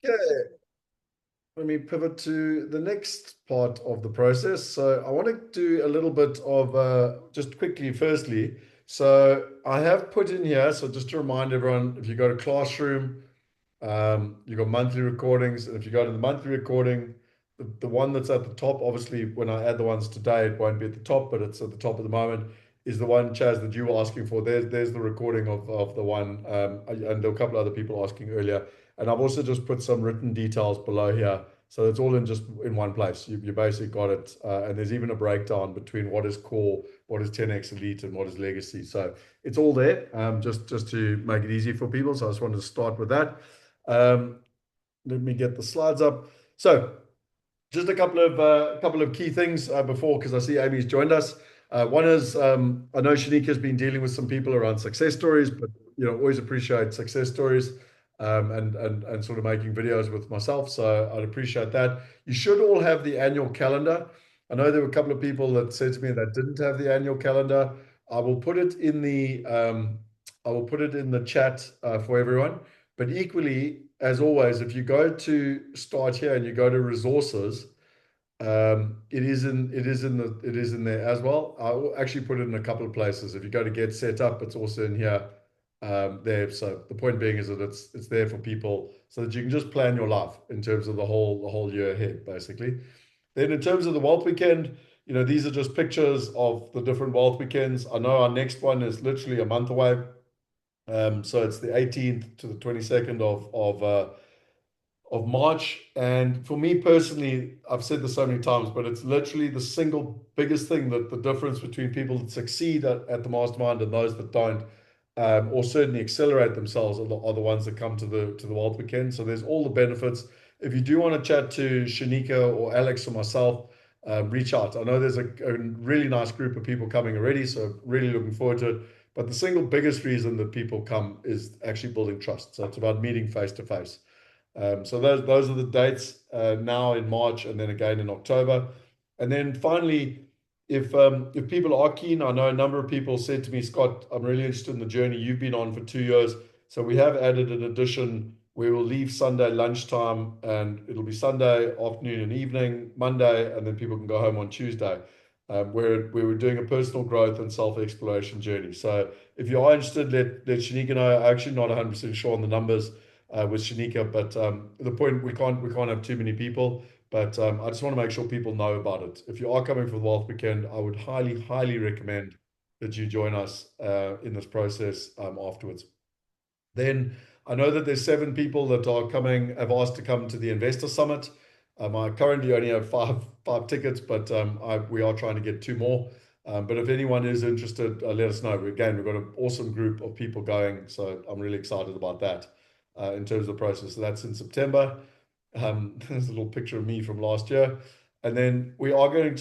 Okay, let me pivot to the next part of the process. So I want to do a little bit of just quickly, firstly. So I have put in here, so just to remind everyone, if you go to Classroom, you've got monthly recordings. And if you go to the monthly recording, the one that's at the top, obviously, when I add the ones today, it won't be at the top, but it's at the top at the moment, is the one, Chaz, that you were asking for. There's the recording of the one, and there were a couple other people asking earlier. And I've also just put some written details below here. So it's all in just in one place. You basically got it. And there's even a breakdown between what is core, what is 10x Elite, and what is Legacy. So it's all there, just to make it easy for people. So I just wanted to start with that. Um, Let me get the slides up. So just a couple of key things before, because I see Amy's joined us. One is I know Shanika has been dealing with some people around success stories, but always appreciate success stories, and sort of making videos with myself. So I'd appreciate that. You should all have the annual calendar. I know there were a couple of people that said to me that didn't have the annual calendar. I will put it in the chat for everyone. But equally, as always, if you go to start here and you go to resources, it is in there as well. I'll actually put it in a couple of places. If you go to get set up, it's also in here, there. So the point being is that it's there for people so that you can just plan your life in terms of the whole year ahead, basically. Then in terms of the Wealth Weekend, these are just pictures of the different Wealth Weekends. I know our next one is literally a month away. So it's the 18th to the 22nd of March. And for me personally, I've said this so many times, but it's literally the single biggest thing, that the difference between people that succeed at the mastermind and those that don't, or certainly accelerate themselves, are the ones that come to the Wealth Weekend. So there's all the benefits. If you do want to chat to Shanika or Alex or myself, reach out. I know there's a really nice group of people coming already, so really looking forward to it. But the single biggest reason that people come is actually building trust. So it's about meeting face to face. So those are the dates, now in March and then again in October. And then finally, if people are keen, I know a number of people said to me, Scott, I'm really interested in the journey you've been on for 2 years. So we have added an addition. We will leave Sunday lunchtime, and it'll be Sunday afternoon and evening, Monday, and then people can go home on Tuesday. Where we were doing a personal growth and self-exploration journey. So if you are interested, let Shanika know. I'm actually not 100% sure on the numbers with Shanika, but the point, we can't have too many people. But I just want to make sure people know about it. If you are coming for the Wealth Weekend, I would highly recommend that you join us in this process afterwards. Then I know that there's 7 people that are coming, have asked to come to the Investor Summit. I currently only have five tickets, but we are trying to get 2 more. But if anyone is interested, let us know. Again, we've got an awesome group of people going, so I'm really excited about that in terms of the process. So that's in September. There's a little picture of me from last year. And then we're aiming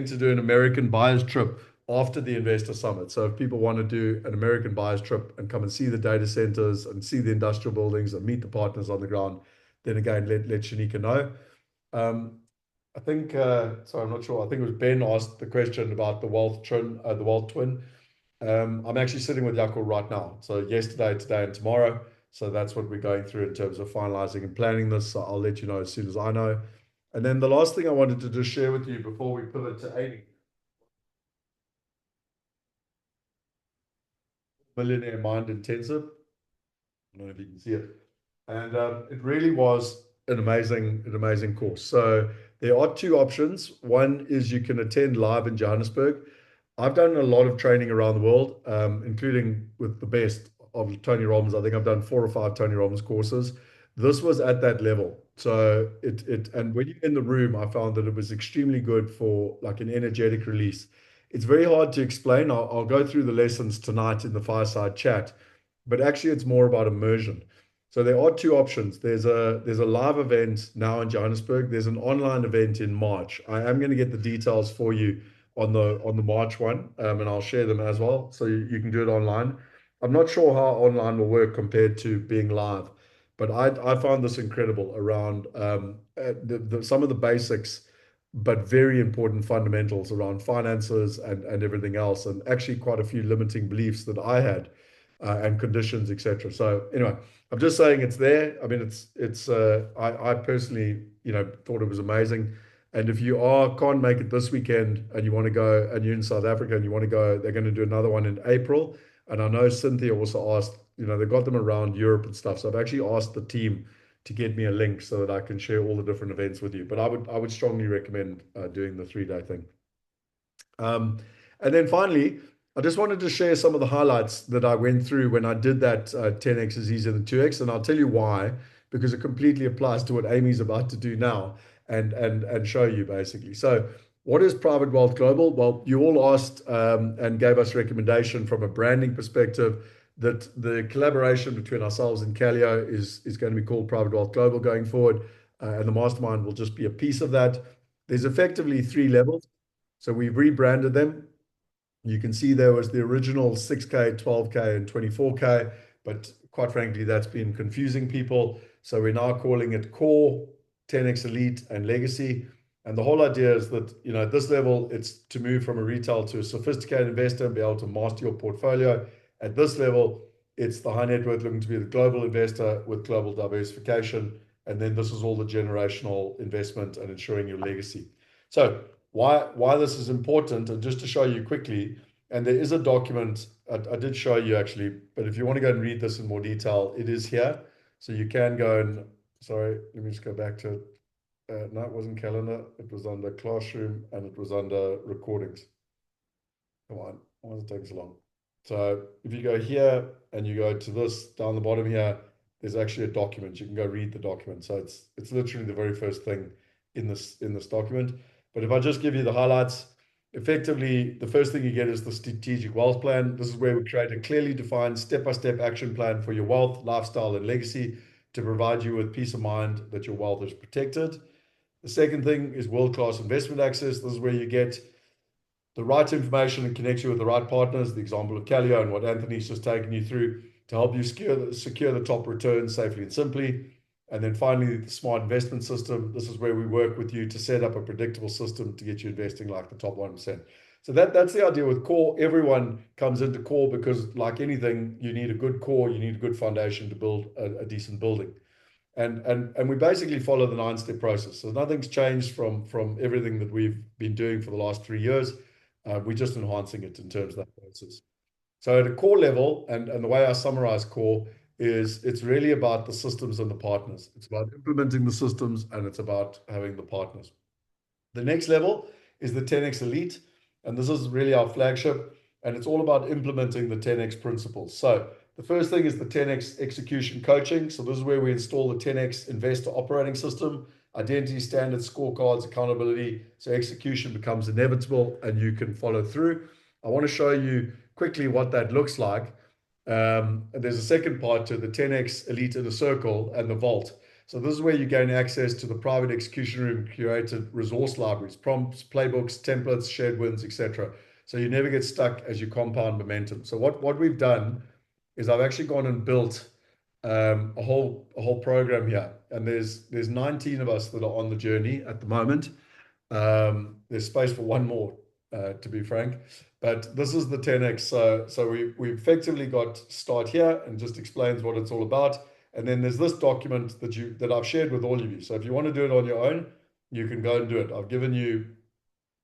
to do an American buyers trip after the investor summit. So if people want to do an American buyers trip and come and see the data centers and see the industrial buildings and meet the partners on the ground, then again, let Shanika know. Um, I think, sorry, I'm not sure. I think it was Ben asked the question about the Wealth Twin. I'm actually sitting with Jaco right now. So yesterday, today, and tomorrow. So that's what we're going through in terms of finalizing and planning this. So I'll let you know as soon as I know. And then the last thing I wanted to just share with you before we pivot to Amy, Millionaire Mind Intensive. I don't know if you can see it. And it really was an amazing course. So there are 2 options. One is you can attend live in Johannesburg. I've done a lot of training around the world, including with the best of Tony Robbins. I think I've done 4 or 5 Tony Robbins courses. This was at that level. So and when you're in the room, I found that it was extremely good for like an energetic release. It's very hard to explain. I'll go through the lessons tonight in the fireside chat, but actually it's more about immersion. So there are 2 options. There's a live event now in Johannesburg. There's an online event in March. I am going to get the details for you on the March one, and I'll share them as well, so you can do it online. I'm not sure how online will work compared to being live, but I found this incredible around some of the basics, but very important fundamentals around finances and everything else, and actually quite a few limiting beliefs that I had. and conditions, etc. So anyway, I'm just saying it's there. I mean, I personally, thought it was amazing. And if you can't make it this weekend and you want to go and you're in South Africa and you want to go, they're going to do another one in April. And I know Cynthia also asked, they got them around Europe and stuff. So I've actually asked the team to get me a link so that I can share all the different events with you. But I would strongly recommend doing the 3 day thing. Um, and then finally, I just wanted to share some of the highlights that I went through when I did that 10x is easier than 2x, and I'll tell you why, because it completely applies to what Amy's about to do now and show you basically. So, what is Private Wealth Global? Well, you all asked and gave us recommendation from a branding perspective that the collaboration between ourselves and Calio is going to be called Private Wealth Global going forward, and the mastermind will just be a piece of that. There's effectively 3 levels. So we've rebranded them. You can see there was the original 6K, 12K, and 24K, but quite frankly, that's been confusing people. So we're now calling it Core, 10X Elite, and Legacy. And the whole idea is that, at this level, it's to move from a retail to a sophisticated investor and be able to master your portfolio. At this level, it's the high net worth looking to be the global investor with global diversification. And then this is all the generational investment and ensuring your legacy. So why this is important, and just to show you quickly, and there is a document I did show you actually, but if you want to go and read this in more detail, it is here. So you can go and, sorry, let me just go back to it. No, it wasn't calendar. It was under classroom and it was under recordings. Come on, why does it take so long? So if you go here and you go to this down the bottom here, there's actually a document. You can go read the document. So it's literally the very first thing in this document. But if I just give you the highlights, effectively, the first thing you get is the strategic wealth plan. This is where we create a clearly defined step-by-step action plan for your wealth, lifestyle, and legacy to provide you with peace of mind that your wealth is protected. The second thing is world-class investment access. This is where you get the right information and connect you with the right partners, the example of Calio and what Anthony's just taken you through to help you secure the top returns safely and simply. And then finally, the smart investment system. This is where we work with you to set up a predictable system to get you investing like the top 1%. So that's the idea with core. Everyone comes into core because, like anything, you need a good core, you need a good foundation to build a decent building. And we basically follow the 9-step process. So nothing's changed from everything that we've been doing for the last 3 years. We're just enhancing it in terms of that process. So at a core level, and the way I summarize core is it's really about the systems and the partners. It's about implementing the systems and it's about having the partners. The next level is the 10x Elite, and this is really our flagship, and it's all about implementing the 10x principles. So the first thing is the 10x execution coaching. So this is where we install the 10x investor operating system, identity standards, scorecards, accountability. So execution becomes inevitable and you can follow through. I want to show you quickly what that looks like. And there's a second part to the 10x Elite Inner Circle and the Vault. So this is where you gain access to the private execution room curated resource libraries, prompts, playbooks, templates, shared wins, etc. So you never get stuck as you compound momentum. So what we've done is I've actually gone and built a whole program here, and there's 19 of us that are on the journey at the moment. There's space for one more, to be frank, but this is the 10x. So we effectively got start here and just explains what it's all about. And then there's this document that I've shared with all of you. So if you want to do it on your own, you can go and do it. I've given you,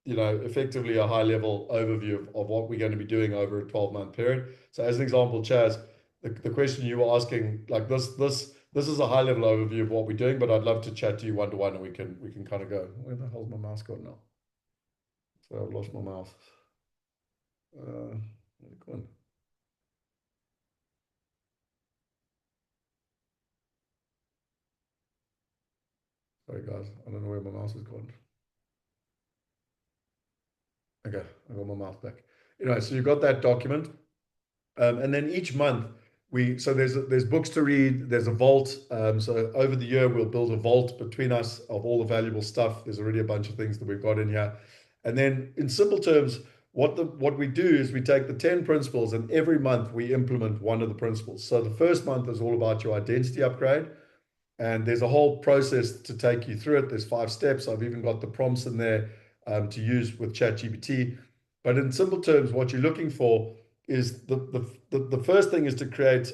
effectively a high level overview of what we're going to be doing over a 12-month period. So as an example, Chaz, the question you were asking, like this is a high level overview of what we're doing, but I'd love to chat to you one to one and we can kind of go, where the hell's my mouse gone now? So I've lost my mouse. Where's it gone? Sorry guys, I don't know where my mouse has gone. Okay, I got my mouse back. So you've got that document. And then each month so there's books to read, there's a vault. So over the year we'll build a vault between us of all the valuable stuff. There's already a bunch of things that we've got in here. And then in simple terms, what we do is we take the 10 principles and every month we implement one of the principles. So the first month is all about your identity upgrade. And there's a whole process to take you through it. There's 5 steps. I've even got the prompts in there to use with ChatGPT. But in simple terms, what you're looking for is the first thing is to create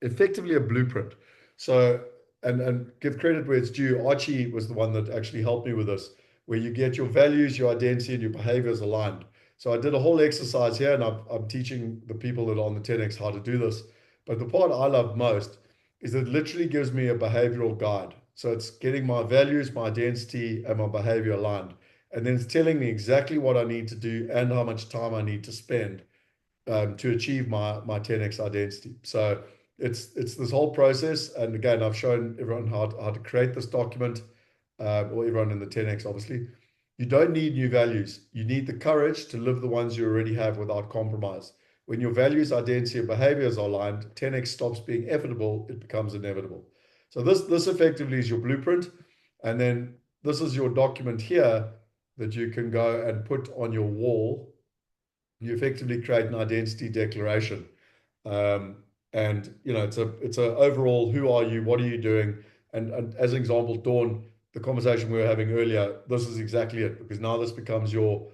effectively a blueprint. So, and give credit where it's due. Archie was the one that actually helped me with this, where you get your values, your identity, and your behaviors aligned. So I did a whole exercise here, and I'm teaching the people that are on the 10x how to do this. But the part I love most is it literally gives me a behavioral guide. So it's getting my values, my identity, and my behavior aligned. And then it's telling me exactly what I need to do and how much time I need to spend to achieve my 10x identity. So it's this whole process. And again, I've shown everyone how to create this document, or everyone in the 10x, obviously. You don't need new values. You need the courage to live the ones you already have without compromise. When your values, identity, and behaviors are aligned, 10x stops being inevitable, it becomes inevitable. So this effectively is your blueprint. And then this is your document here that you can go and put on your wall. You effectively create an identity declaration. Um, and it's a overall, who are you, what are you doing? And as an example, Dawn, the conversation we were having earlier, this is exactly it, because now this becomes your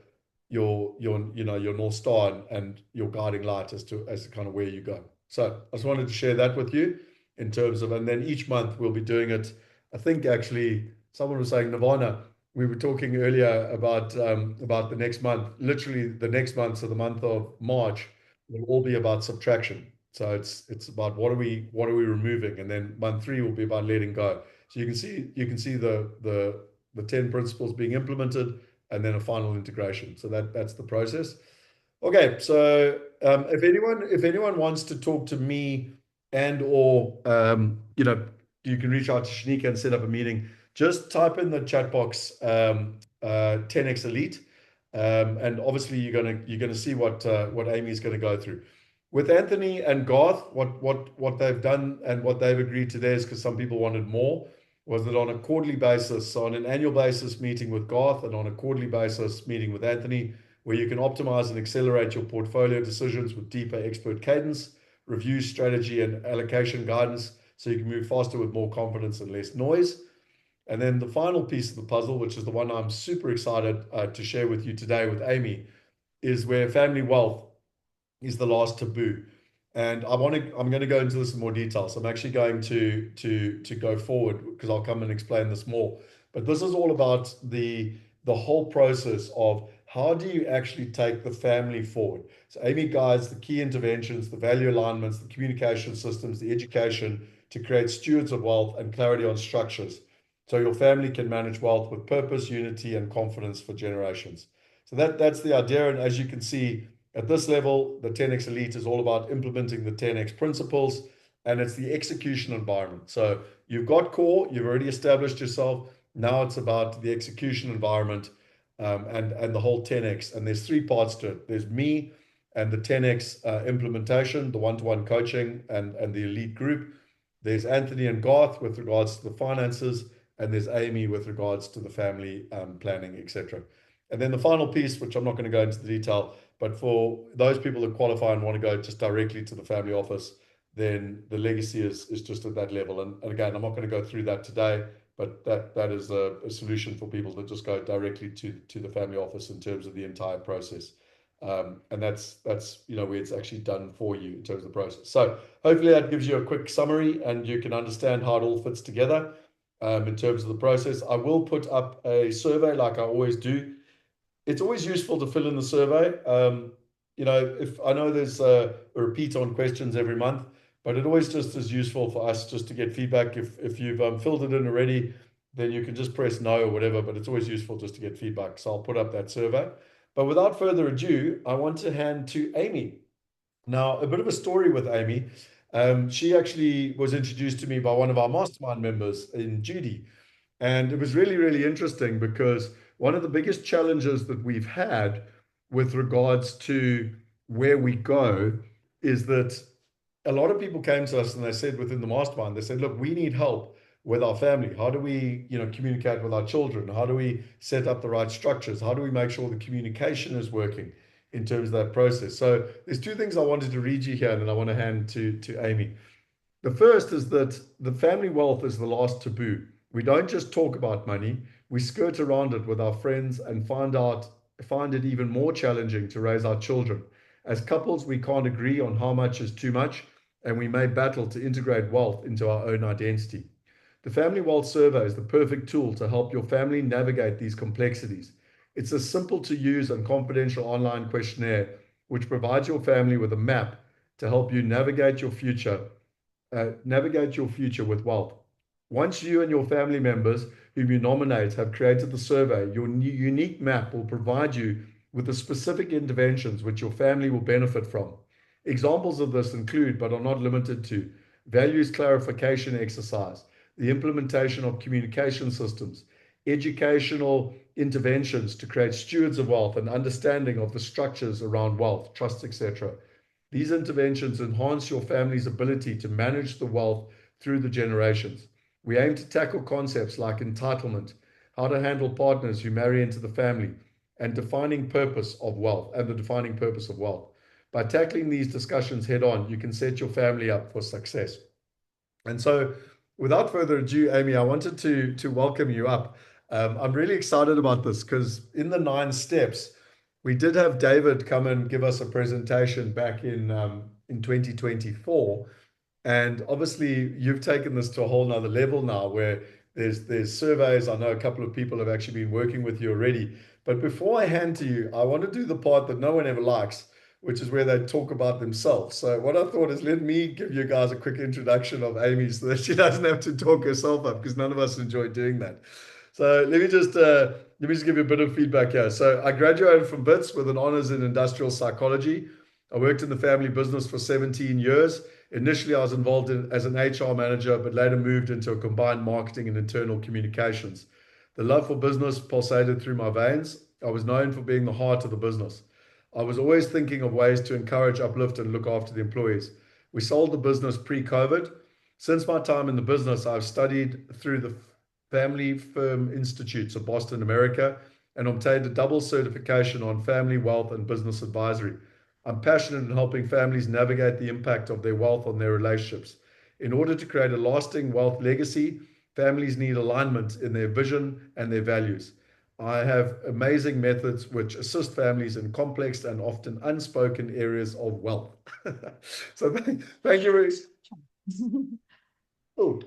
North Star, and your guiding light as to kind of where you go. So I just wanted to share that with you in terms of, and then each month we'll be doing it. I think actually someone was saying, Nirvana, we were talking earlier about the next month. Literally the next month, so the month of March, will all be about subtraction. So it's about what are we removing, and then month three will be about letting go. So you can see the 10 principles being implemented, and then a final integration. So that's the process. Okay, so if anyone wants to talk to me, and or you can reach out to Shanika and set up a meeting. Just type in the chat box 10x Elite, and obviously you're gonna see what Amy's going to go through with Anthony and Garth. What they've done and what they've agreed to theirs, because some people wanted more, was that on a quarterly basis, so on an annual basis meeting with Garth, and on a quarterly basis meeting with Anthony, where you can optimize and accelerate your portfolio decisions with deeper expert cadence, review strategy, and allocation guidance, so you can move faster with more confidence and less noise. And then the final piece of the puzzle, which is the one I'm super excited to share with you today with Amy, is where family wealth is the last taboo. And I'm going to go into this in more detail. So I'm actually going to go forward, because I'll come and explain this more. But this is all about the whole process of how do you actually take the family forward. So Amy guides the key interventions, the value alignments, the communication systems, the education to create stewards of wealth and clarity on structures, so your family can manage wealth with purpose, unity, and confidence for generations. So that's the idea. And as you can see, at this level, the 10x Elite is all about implementing the 10x principles, and it's the execution environment. So you've got core, you've already established yourself. Now it's about the execution environment, and the whole 10x. And there's three parts to it. There's me and the 10x implementation, the one-to-one coaching, and the elite group. There's Anthony and Garth with regards to the finances, and there's Amy with regards to the family planning, etc. And then the final piece, which I'm not going to go into the detail, but for those people that qualify and want to go just directly to the family office, then the legacy is just at that level. And again, I'm not going to go through that today, but that is a solution for people that just go directly to the family office in terms of the entire process. And that's where it's actually done for you in terms of the process. So hopefully that gives you a quick summary, and you can understand how it all fits together in terms of the process. I will put up a survey like I always do. It's always useful to fill in the survey. If I know there's a repeat on questions every month, but it always just is useful for us just to get feedback. If you've filled it in already, then you can just press no or whatever, but it's always useful just to get feedback. So I'll put up that survey. But without further ado, I want to hand to Amy. Now, a bit of a story with Amy. She actually was introduced to me by one of our mastermind members in Judy. And it was really, really interesting, because one of the biggest challenges that we've had with regards to where we go is that a lot of people came to us and they said, within the mastermind, they said, look, we need help with our family. How do we, communicate with our children? How do we set up the right structures? How do we make sure the communication is working in terms of that process? So there's two things I wanted to read you here, and then I want to hand to Amy. The first is that the family wealth is the last taboo. We don't just talk about money, we skirt around it with our friends and find it even more challenging to raise our children. As couples, we can't agree on how much is too much, and we may battle to integrate wealth into our own identity. The Family Wealth Survey is the perfect tool to help your family navigate these complexities. It's a simple to use and confidential online questionnaire which provides your family with a map to help you navigate your future with wealth. Once you and your family members whom you nominate have created the survey, your unique map will provide you with the specific interventions which your family will benefit from. Examples of this include, but are not limited to, values clarification exercise, the implementation of communication systems, educational interventions to create stewards of wealth and understanding of the structures around wealth, trust, etc. These interventions enhance your family's ability to manage the wealth through the generations. We aim to tackle concepts like entitlement, how to handle partners who marry into the family, and defining purpose of wealth and the defining purpose of wealth. By tackling these discussions head on, you can set your family up for success. And so, without further ado, Amy, I wanted to welcome you up. I'm really excited about this because in the 9 steps, we did have David come and give us a presentation back in 2024. And obviously, you've taken this to a whole nother level now where there's surveys. I know a couple of people have actually been working with you already. But before I hand to you, I want to do the part that no one ever likes, which is where they talk about themselves. So what I thought is let me give you guys a quick introduction of Amy so that she doesn't have to talk herself up because none of us enjoy doing that. So let me just give you a bit of feedback here. So I graduated from Wits with an honors in industrial psychology. I worked in the family business for 17 years. Initially, I was involved as an HR manager, but later moved into a combined marketing and internal communications. The love for business pulsated through my veins. I was known for being the heart of the business. I was always thinking of ways to encourage, uplift, and look after the employees. We sold the business pre-COVID. Since my time in the business, I've studied through the Family Firm Institutes of Boston, America, and obtained a double certification on family wealth and business advisory. I'm passionate in helping families navigate the impact of their wealth on their relationships. In order to create a lasting wealth legacy, families need alignment in their vision and their values. I have amazing methods which assist families in complex and often unspoken areas of wealth. So thank you. Oh,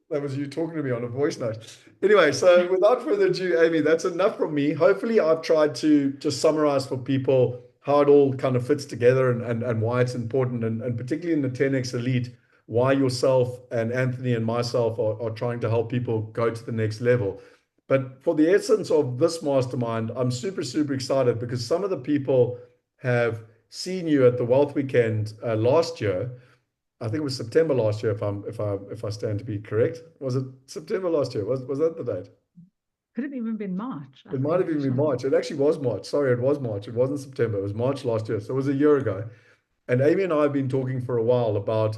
that was you talking to me on a voice note. Anyway, so without further ado, Amy, that's enough from me. Hopefully, I've tried to just summarize for people how it all kind of fits together and why it's important, and particularly in the 10X Elite, why yourself and Anthony and myself are trying to help people go to the next level. But for the essence of this mastermind, I'm super, super excited because some of the people have seen you at the Wealth Weekend last year. I think it was September last year, if I stand to be correct. Was it September last year? Was that the date? Could have even been March. It might have even been March. It actually was March. Sorry, it was March. It wasn't September. It was March last year. So it was a year ago. And Amy and I have been talking for a while about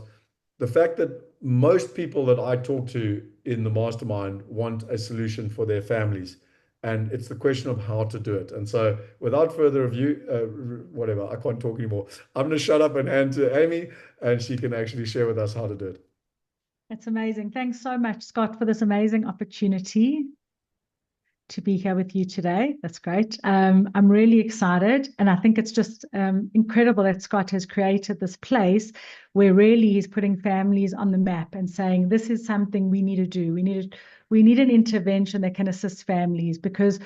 the fact that most people that I talk to in the mastermind want a solution for their families. And it's the question of how to do it. And so, without further ado, whatever, I can't talk anymore. I'm going to shut up and hand to Amy, and she can actually share with us how to do it. That's amazing. Thanks so much, Scott, for this amazing opportunity to be here with you today. That's great. I'm really excited. And I think it's just incredible that Scott has created this place where really he's putting families on the map and saying, this is something we need to do. We need an intervention that can assist families because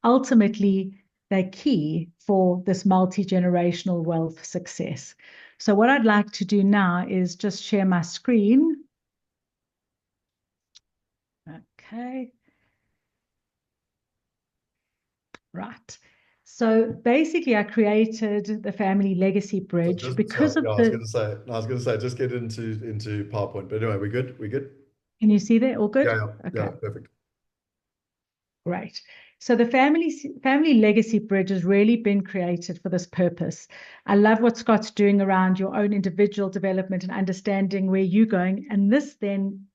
ultimately they're key for this multi-generational wealth success. So what I'd like to do now is just share my screen. Okay. Right. So basically, I created the Family Legacy Bridge because of I was going to say, just get into PowerPoint. But anyway, we good? We good? Can you see that? All good? Yeah, Okay. perfect. Great. So the Family Legacy Bridge has really been created for this purpose. I love what Scott's doing around your own individual development and understanding where you're going. And this then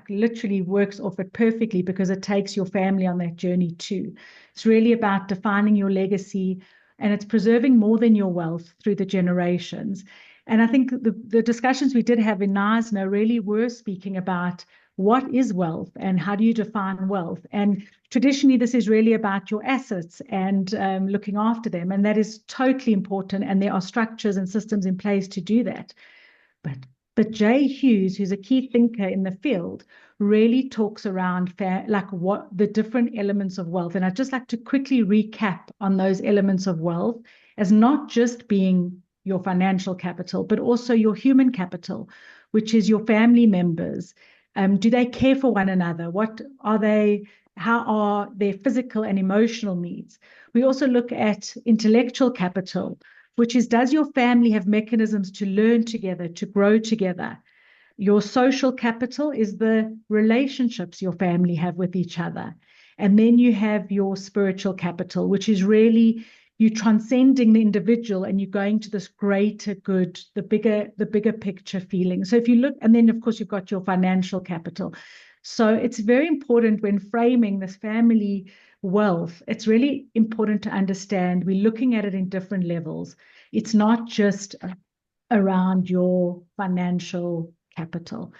literally works off it perfectly because it takes your family on that journey too. It's really about defining your legacy and it's preserving more than your wealth through the generations. And I think the discussions we did have in NASNA really were speaking about what is wealth and how do you define wealth? And traditionally, this is really about your assets and looking after them. And that is totally important. And there are structures and systems in place to do that. But Jay Hughes, who's a key thinker in the field, really talks around like what the different elements of wealth. And I'd just like to quickly recap on those elements of wealth as not just being your financial capital, but also your human capital, which is your family members. Do they care for one another? What are they? How are their physical and emotional needs? We also look at intellectual capital, which is, does your family have mechanisms to learn together, to grow together? Your social capital is the relationships your family have with each other. And then you have your spiritual capital, which is really you transcending the individual and you're going to this greater good, the bigger picture feeling. So if you look, and then of course you've got your financial capital. So it's very important when framing this family wealth, it's really important to understand we're looking at it in different levels. It's not just around your financial capital.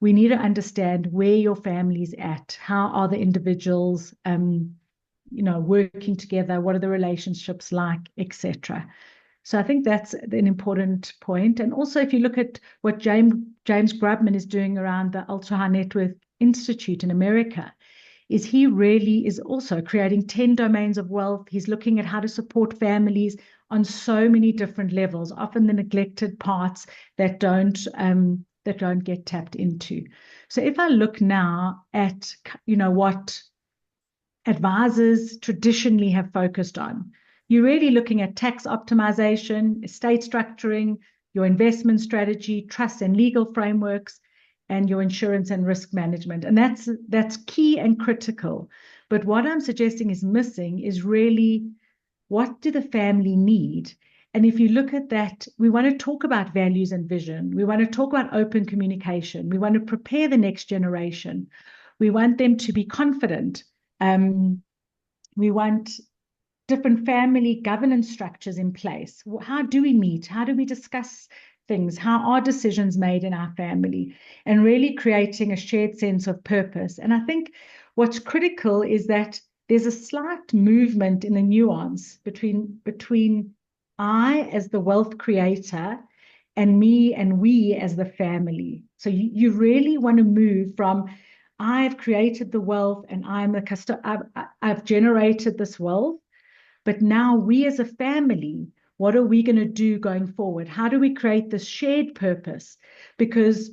We need to understand where your family's at. How are the individuals, working together? What are the relationships like, etc. So I think that's an important point. And also, if you look at what James Grubman is doing around the Ultra High Net Worth Institute in America, is he really is also creating 10 domains of wealth. He's looking at how to support families on so many different levels, often the neglected parts that don't get tapped into. So if I look now at what advisors traditionally have focused on, you're really looking at tax optimization, estate structuring, your investment strategy, trust and legal frameworks, and your insurance and risk management. And that's key and critical. But what I'm suggesting is missing is really, what do the family need? And if you look at that, we want to talk about values and vision. We want to talk about open communication. We want to prepare the next generation. We want them to be confident. We want different family governance structures in place. How do we meet? How do we discuss things? How are decisions made in our family? And really creating a shared sense of purpose. And I think what's critical is that there's a slight movement in the nuance between I as the wealth creator and me and we as the family. So you really want to move from I've created the wealth and I'm the custodian, I've generated this wealth, but now we as a family, what are we going to do going forward? How do we create this shared purpose? Because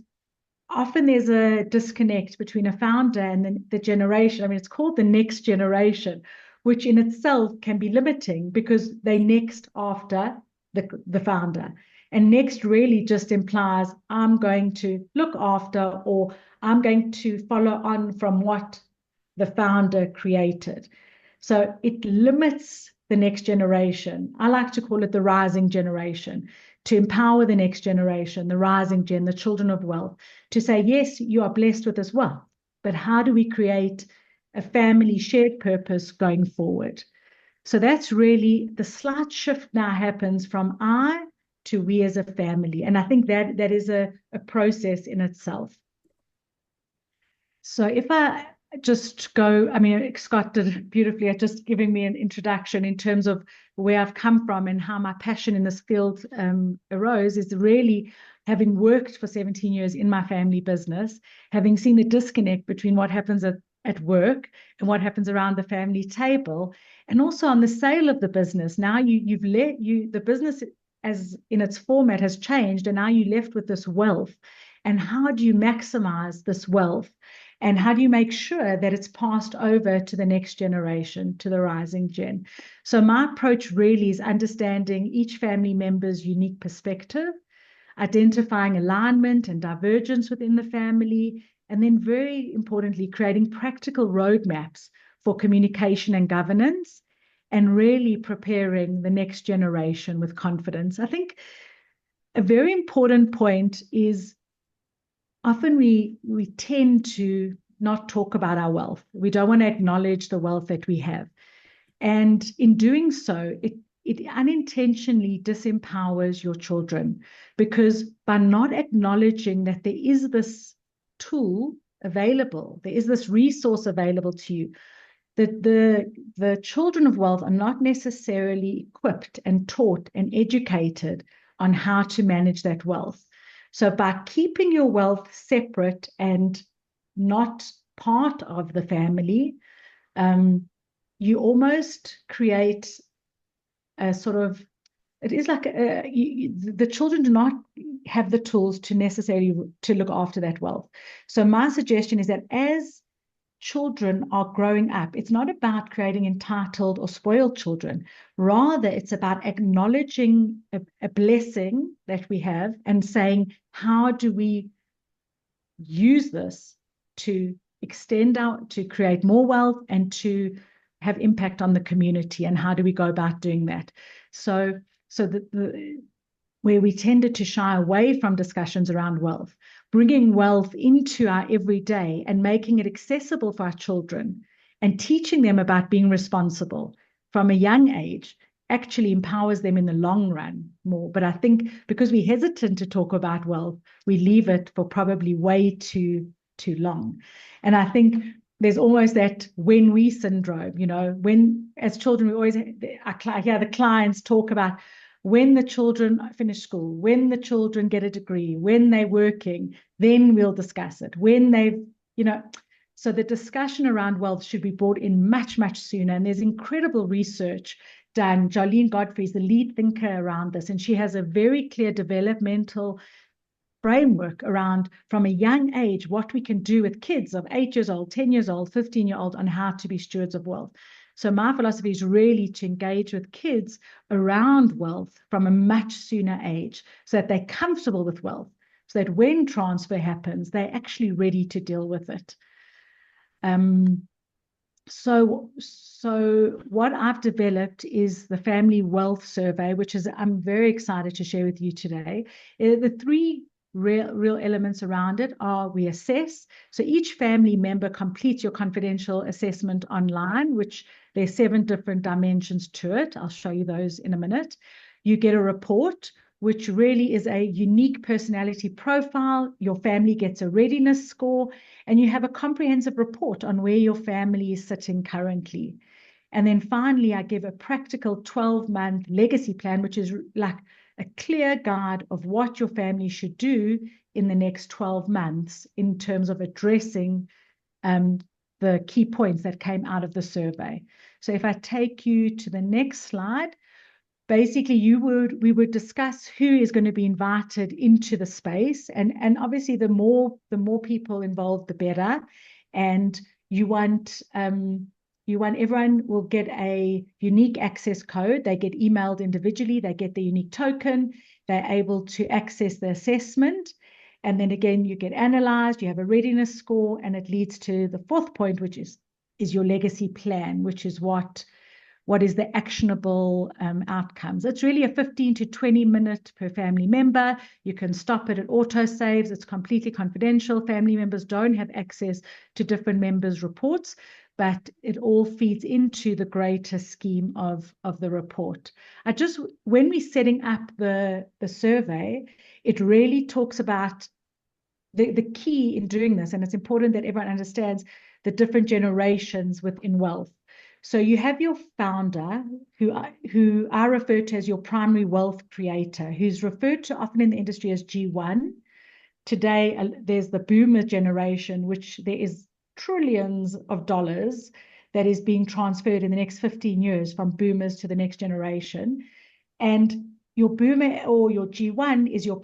often there's a disconnect between a founder and the generation. I mean, it's called the next generation, which in itself can be limiting because they next after the founder. And next really just implies I'm going to look after or I'm going to follow on from what the founder created. So it limits the next generation. I like to call it the rising generation, to empower the next generation, the rising gen, the children of wealth, to say, yes, you are blessed with this wealth, but how do we create a family shared purpose going forward? So that's really the slight shift now happens from I to we as a family. And I think that is a process in itself. So if I just go, I mean, Scott did it beautifully at just giving me an introduction in terms of where I've come from and how my passion in this field arose, is really having worked for 17 years in my family business, having seen the disconnect between what happens at work and what happens around the family table, and also on the sale of the business. Now the business as in its format has changed, and now you're left with this wealth. And how do you maximize this wealth? And how do you make sure that it's passed over to the next generation, to the rising gen? So my approach really is understanding each family member's unique perspective, identifying alignment and divergence within the family, and then very importantly, creating practical roadmaps for communication and governance, and really preparing the next generation with confidence. I think a very important point is often we tend to not talk about our wealth. We don't want to acknowledge the wealth that we have. And in doing so, it unintentionally disempowers your children, because by not acknowledging that there is this tool, available. There is this resource available to you. The children of wealth are not necessarily equipped and taught and educated on how to manage that wealth. So by keeping your wealth separate and not part of the family, you almost create a sort of, it is like the children do not have the tools to necessarily to look after that wealth. So my suggestion is that as children are growing up, it's not about creating entitled or spoiled children. Rather, it's about acknowledging a blessing that we have and saying, how do we use this to extend out, to create more wealth and to have impact on the community, and how do we go about doing that? So where we tended to shy away from discussions around wealth, bringing wealth into our everyday and making it accessible for our children and teaching them about being responsible from a young age actually empowers them in the long run more. But I think because we're hesitant to talk about wealth, we leave it for probably way too long. And I think there's almost that when we syndrome, when as children, we always hear the clients talk about when the children finish school, when the children get a degree, when they're working, then we'll discuss it. When they've, so the discussion around wealth should be brought in much, much sooner. And there's incredible research done. Jolene Godfrey is the lead thinker around this, and she has a very clear developmental framework around, from a young age, what we can do with kids of 8 years old, 10 years old, 15-year-old on how to be stewards of wealth. So my philosophy is really to engage with kids around wealth from a much sooner age so that they're comfortable with wealth, so that when transfer happens, they're actually ready to deal with it. So what I've developed is the Family Wealth Survey, which is I'm very excited to share with you today. The three real elements around it are: we assess. So each family member completes your confidential assessment online, which there's 7 different dimensions to it. I'll show you those in a minute. You get a report, which really is a unique personality profile. Your family gets a readiness score, and you have a comprehensive report on where your family is sitting currently. And then finally, I give a practical 12-month legacy plan, which is like a clear guide of what your family should do in the next 12 months in terms of addressing the key points that came out of the survey. So if I take you to the next slide, basically we would discuss who is going to be invited into the space, and obviously the more people involved, the better. And you want everyone will get a unique access code. They get emailed individually, they get the unique token, they're able to access the assessment, and then again you get analyzed, you have a readiness score, and it leads to the 4th point, which is your legacy plan, which is what is the actionable outcomes. It's really a 15 to 20 minute per family member. You can stop it auto saves. It's completely confidential. Family members don't have access to different members' reports, but it all feeds into the greater scheme of the report. When we're setting up the survey, it really talks about the key in doing this, and it's important that everyone understands the different generations within wealth. So you have your founder, who I refer to as your primary wealth creator, who's referred to often in the industry as G1. Today, there's the boomer generation, which there is trillions of dollars that is being transferred in the next 15 years from boomers to the next generation. And your boomer or your G1 is your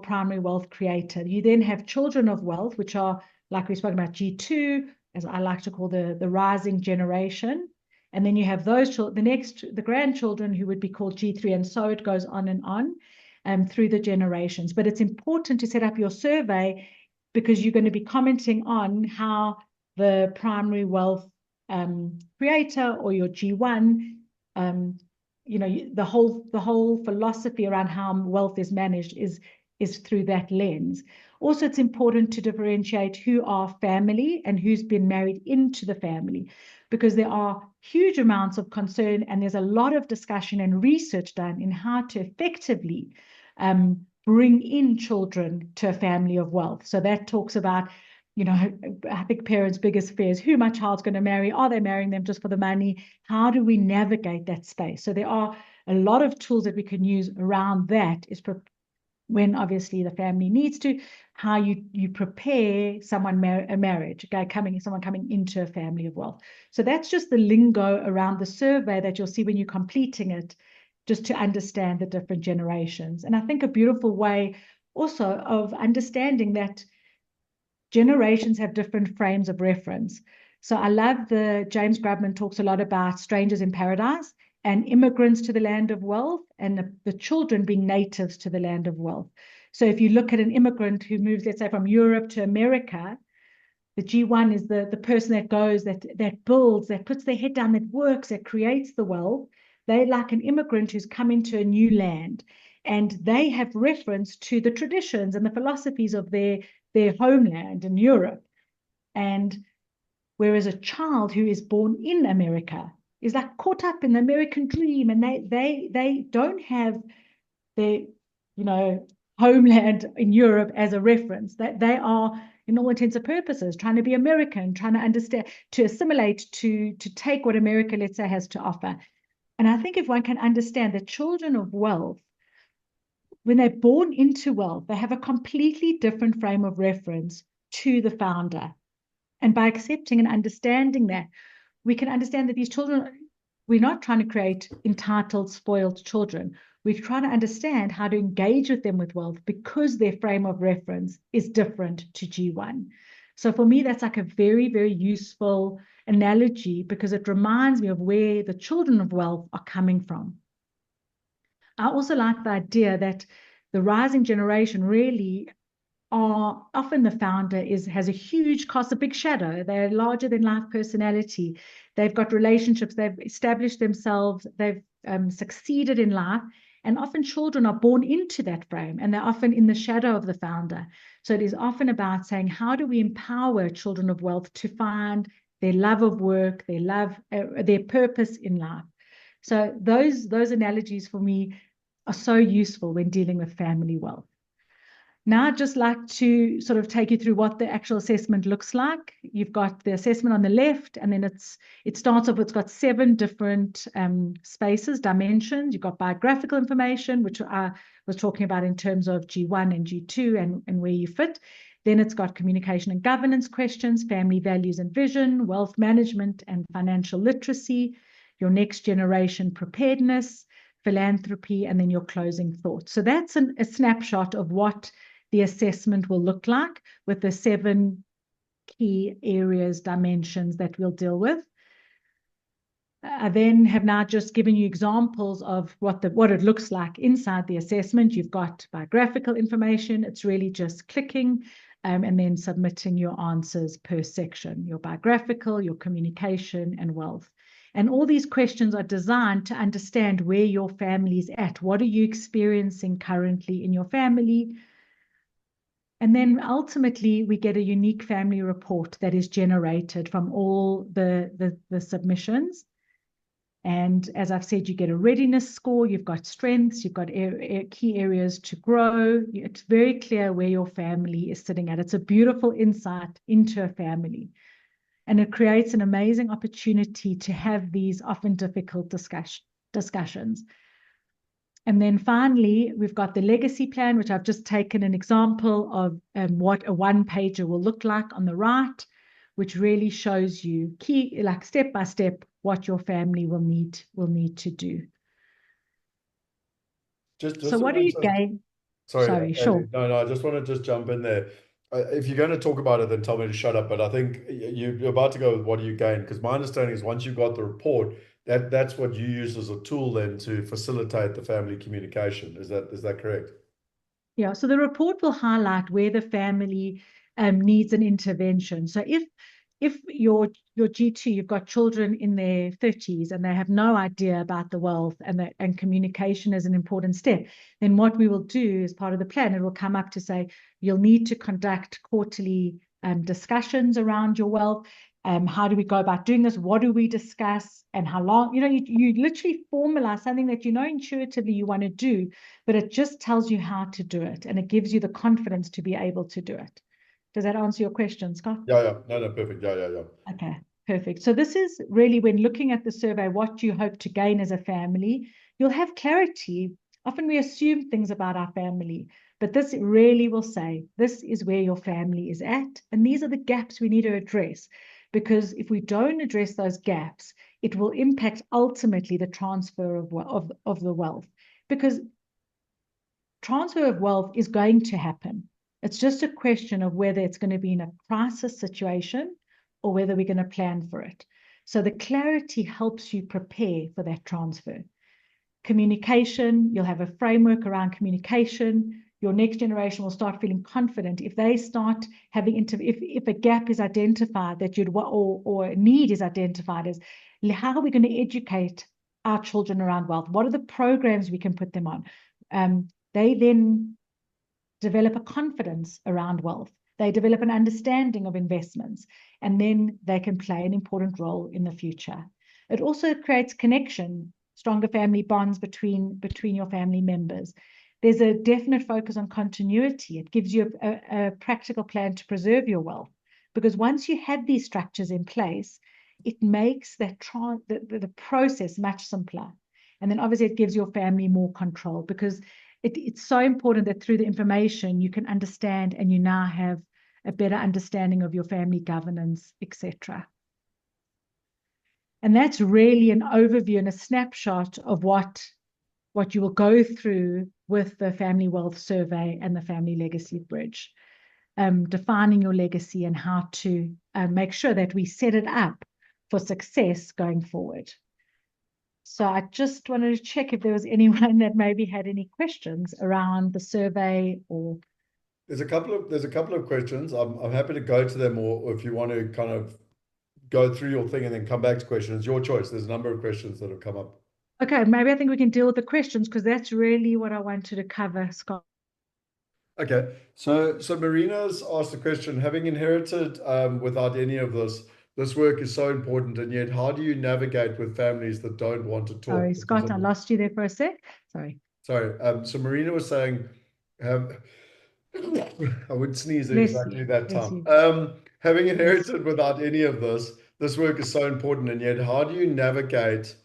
primary wealth creator. You then have children of wealth, which are, like we spoke about, G2, as I like to call the rising generation. And then you have those the grandchildren, who would be called G3, and so it goes on and on through the generations. But it's important to set up your survey because you're going to be commenting on how the primary wealth creator or your G1, the whole philosophy around how wealth is managed is through that lens. Also, it's important to differentiate who are family and who's been married into the family, because there are huge amounts of concern and there's a lot of discussion and research done in how to effectively bring in children to a family of wealth. So that talks about you know, I think parents' biggest fear is who my child's going to marry. Are they marrying them just for the money? How do we navigate that space? So there are a lot of tools that we can use around that, is when obviously the family needs to, how you prepare someone a marriage, someone coming into a family of wealth. So that's just the lingo around the survey that you'll see when you're completing it, just to understand the different generations. And I think a beautiful way also of understanding that generations have different frames of reference. So I love James Grubman talks a lot about strangers in paradise and immigrants to the land of wealth, and the children being natives to the land of wealth. So if you look at an immigrant who moves, let's say, from Europe to America, the G1 is the person that goes, that builds, that puts their head down, that works, that creates the wealth. They're like an immigrant who's come into a new land, and they have reference to the traditions and the philosophies of their homeland in Europe. And whereas a child who is born in America is like caught up in the American dream, and they don't have their, homeland in Europe as a reference. That they are, in all intents and purposes, trying to be American, trying to understand, to assimilate, to take what America, let's say, has to offer. And I think if one can understand that children of wealth, when they're born into wealth, they have a completely different frame of reference to the founder. And by accepting and understanding that, we can understand that these children, we're not trying to create entitled, spoiled children. We're trying to understand how to engage with them with wealth, because their frame of reference is different to G1. So for me, that's like a very, very useful analogy, because it reminds me of where the children of wealth are coming from. I also like the idea that the rising generation really are often, the founder has a huge cost, a big shadow. They're larger than life personality. They've got relationships. They've established themselves. They've succeeded in life. And often children are born into that frame, and they're often in the shadow of the founder. So it is often about saying, how do we empower children of wealth to find their love of work, their purpose in life? So those analogies for me are so useful when dealing with family wealth. Now, I'd just like to sort of take you through what the actual assessment looks like. You've got the assessment on the left, and then it starts off, it's got 7 different spaces, dimensions. You've got biographical information, which I was talking about in terms of G1 and G2 and where you fit. Then it's got communication and governance questions, family values and vision, wealth management and financial literacy, your next generation preparedness, philanthropy, and then your closing thoughts. So that's a snapshot of what the assessment will look like, with the 7 key areas, dimensions that we'll deal with. I then have now just given you examples of what it looks like inside the assessment. You've got biographical information. It's really just clicking and then submitting your answers per section, your biographical, your communication, and wealth. And all these questions are designed to understand where your family is at. What are you experiencing currently in your family? And then ultimately, we get a unique family report that is generated from all the submissions. And as I've said, you get a readiness score, you've got strengths, you've got key areas to grow. It's very clear where your family is sitting at. It's a beautiful insight into a family. And it creates an amazing opportunity to have these often difficult discussions. And then finally, we've got the legacy plan, which I've just taken an example of what a one-pager will look like on the right, which really shows you like step by step, what your family will need to do. So what do you gain? Sorry, sure. No, I just want to just jump in there. If you're going to talk about it, then tell me to shut up. But I think you're about to go with what do you gain? Because my understanding is once you've got the report, that's what you use as a tool then to facilitate the family communication. Is that correct? Yeah. So the report will highlight where the family needs an intervention. So if your G2, you've got children in their 30s and they have no idea about the wealth, and communication is an important step, then what we will do as part of the plan, it will come up to say, you'll need to conduct quarterly discussions around your wealth. How do we go about doing this? What do we discuss and how long? You literally formalize something that intuitively you want to do, but it just tells you how to do it, and it gives you the confidence to be able to do it. Does that answer your question, Scott? Yeah, yeah. No, no, perfect. Yeah, yeah, yeah. Okay, perfect. So this is really when looking at the survey, what do you hope to gain as a family? You'll have clarity. Often we assume things about our family, but this really will say, this is where your family is at. And these are the gaps we need to address. Because if we don't address those gaps, it will impact ultimately the transfer of the wealth. Because transfer of wealth is going to happen. It's just a question of whether it's going to be in a crisis situation or whether we're going to plan for it. So the clarity helps you prepare for that transfer. Communication, you'll have a framework around communication. Your next generation will start feeling confident if they start having if a gap is identified that or a need is identified as how are we going to educate our children around wealth? What are the programs we can put them on? They then develop a confidence around wealth. They develop an understanding of investments, and then they can play an important role in the future. It also creates connection, stronger family bonds between your family members. There's a definite focus on continuity. It gives you a practical plan to preserve your wealth, because once you have these structures in place, it makes the process much simpler. And then obviously it gives your family more control, because it's so important that through the information you can understand, and you now have a better understanding of your family governance, etc. And that's really an overview and a snapshot of what you will go through with the Family Wealth Survey and the Family Legacy Bridge, defining your legacy and how to make sure that we set it up for success going forward. So I just wanted to check if there was anyone that maybe had any questions around the survey or. There's a couple of questions. I'm happy to go to them, or if you want to kind of go through your thing and then come back to questions, your choice. There's a number of questions that have come up. Okay, maybe I think we can deal with the questions, because that's really what I wanted to cover, Scott. Okay, so Marina's asked the question: having inherited without any of this work is so important, and yet how do you navigate with families that don't want to talk? Sorry, Scott, I lost you there for a sec. Sorry. Sorry. So Marina was saying, um, I would sneeze at Bless you. exactly that Bless time. you. Having Yes. inherited without any of this work is so important, and yet how do you navigate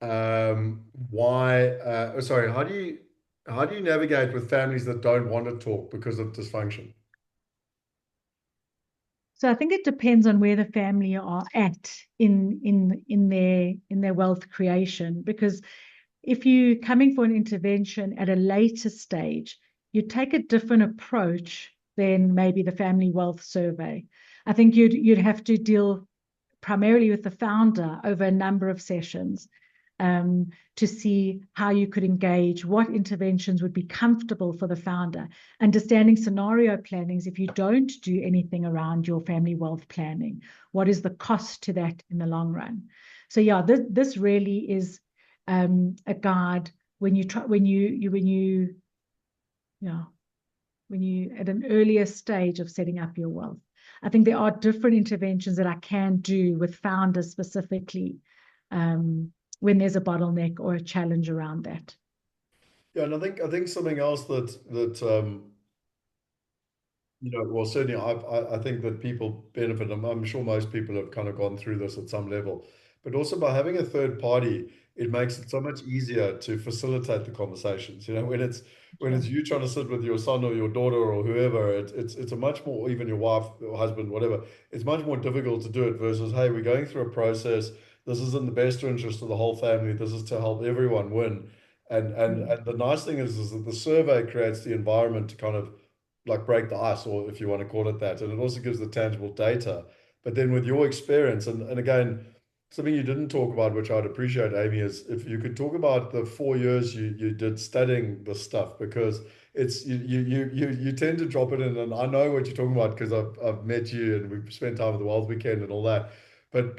why? Sorry, how do you navigate with families that don't want to talk because of dysfunction? So I think it depends on where the family are at in their wealth creation, because if you're coming for an intervention at a later stage, you take a different approach than maybe the family wealth survey. I think you'd have to deal primarily with the founder over a number of sessions, to see how you could engage, what interventions would be comfortable for the founder, understanding scenario plannings if you don't do anything around your family wealth planning. What is the cost to that in the long run? So yeah, this really is a guide when you try when you yeah when you at an earlier stage of setting up your wealth. I think there are different interventions that I can do with founders specifically, when there's a bottleneck or a challenge around that. Yeah, and I think something else that well, certainly I think that people benefit. I'm sure most people have kind of gone through this at some level, but also by having a third party, it makes it so much easier to facilitate the conversations. When it's Sure. you trying to sit with your son or your daughter or whoever, it's a much more, even your wife or husband, whatever. It's much more difficult to do it versus, hey, we're going through a process. This is in the best interest of the whole family. This is to help everyone win. And the nice thing is that the survey creates the environment to kind of like break the ice, or if you want to call it that. And it also gives the tangible data. But then with your experience, and again, something you didn't talk about, which I'd appreciate, Amy, is if you could talk about the 4 years you did studying this stuff, because it's you tend to drop it in, and I know what you're talking about because I've met you and we've spent time at the Wealth Weekend and all that. But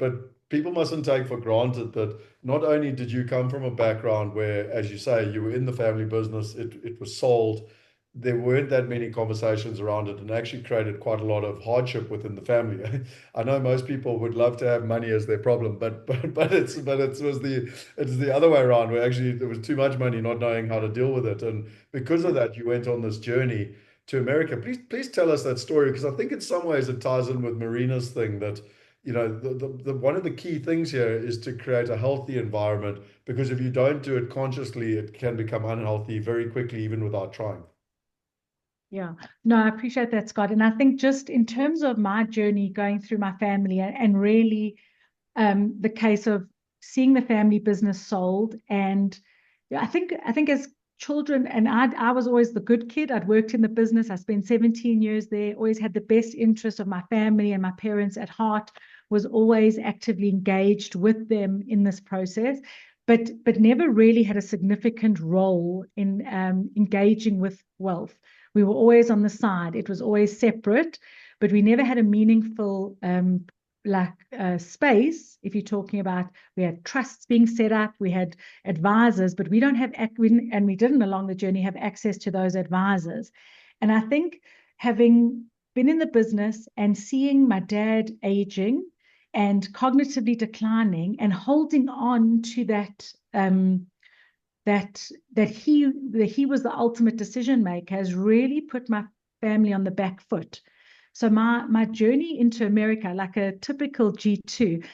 people mustn't take for granted that not only did you come from a background where, as you say, you were in the family business, it was sold, there weren't that many conversations around it, and actually created quite a lot of hardship within the family. I know most people would love to have money as their problem, it's the other way around, where actually there was too much money, not knowing how to deal with it. And because of that, you went on this journey to America. Please tell us that story because I think in some ways it ties in with Marina's thing that the one of the key things here is to create a healthy environment because if you don't do it consciously, it can become unhealthy very quickly, even without trying. Yeah, no, I appreciate that, Scott. And I think just in terms of my journey going through my family and really the case of seeing the family business sold. And yeah, I think as children, and I was always the good kid. I'd worked in the business. I spent 17 years there, always had the best interest of my family and my parents at heart, was always actively engaged with them in this process. But never really had a significant role in engaging with wealth. We were always on the side. It was always separate, but we never had a meaningful like space. If you're talking about, we had trusts being set up, we had advisors, but we don't have, and we didn't along the journey have access to those advisors. And I think having been in the business and seeing my dad aging and cognitively declining and holding on to that that he was the ultimate decision maker has really put my family on the back foot. So my journey into America, like a typical G2,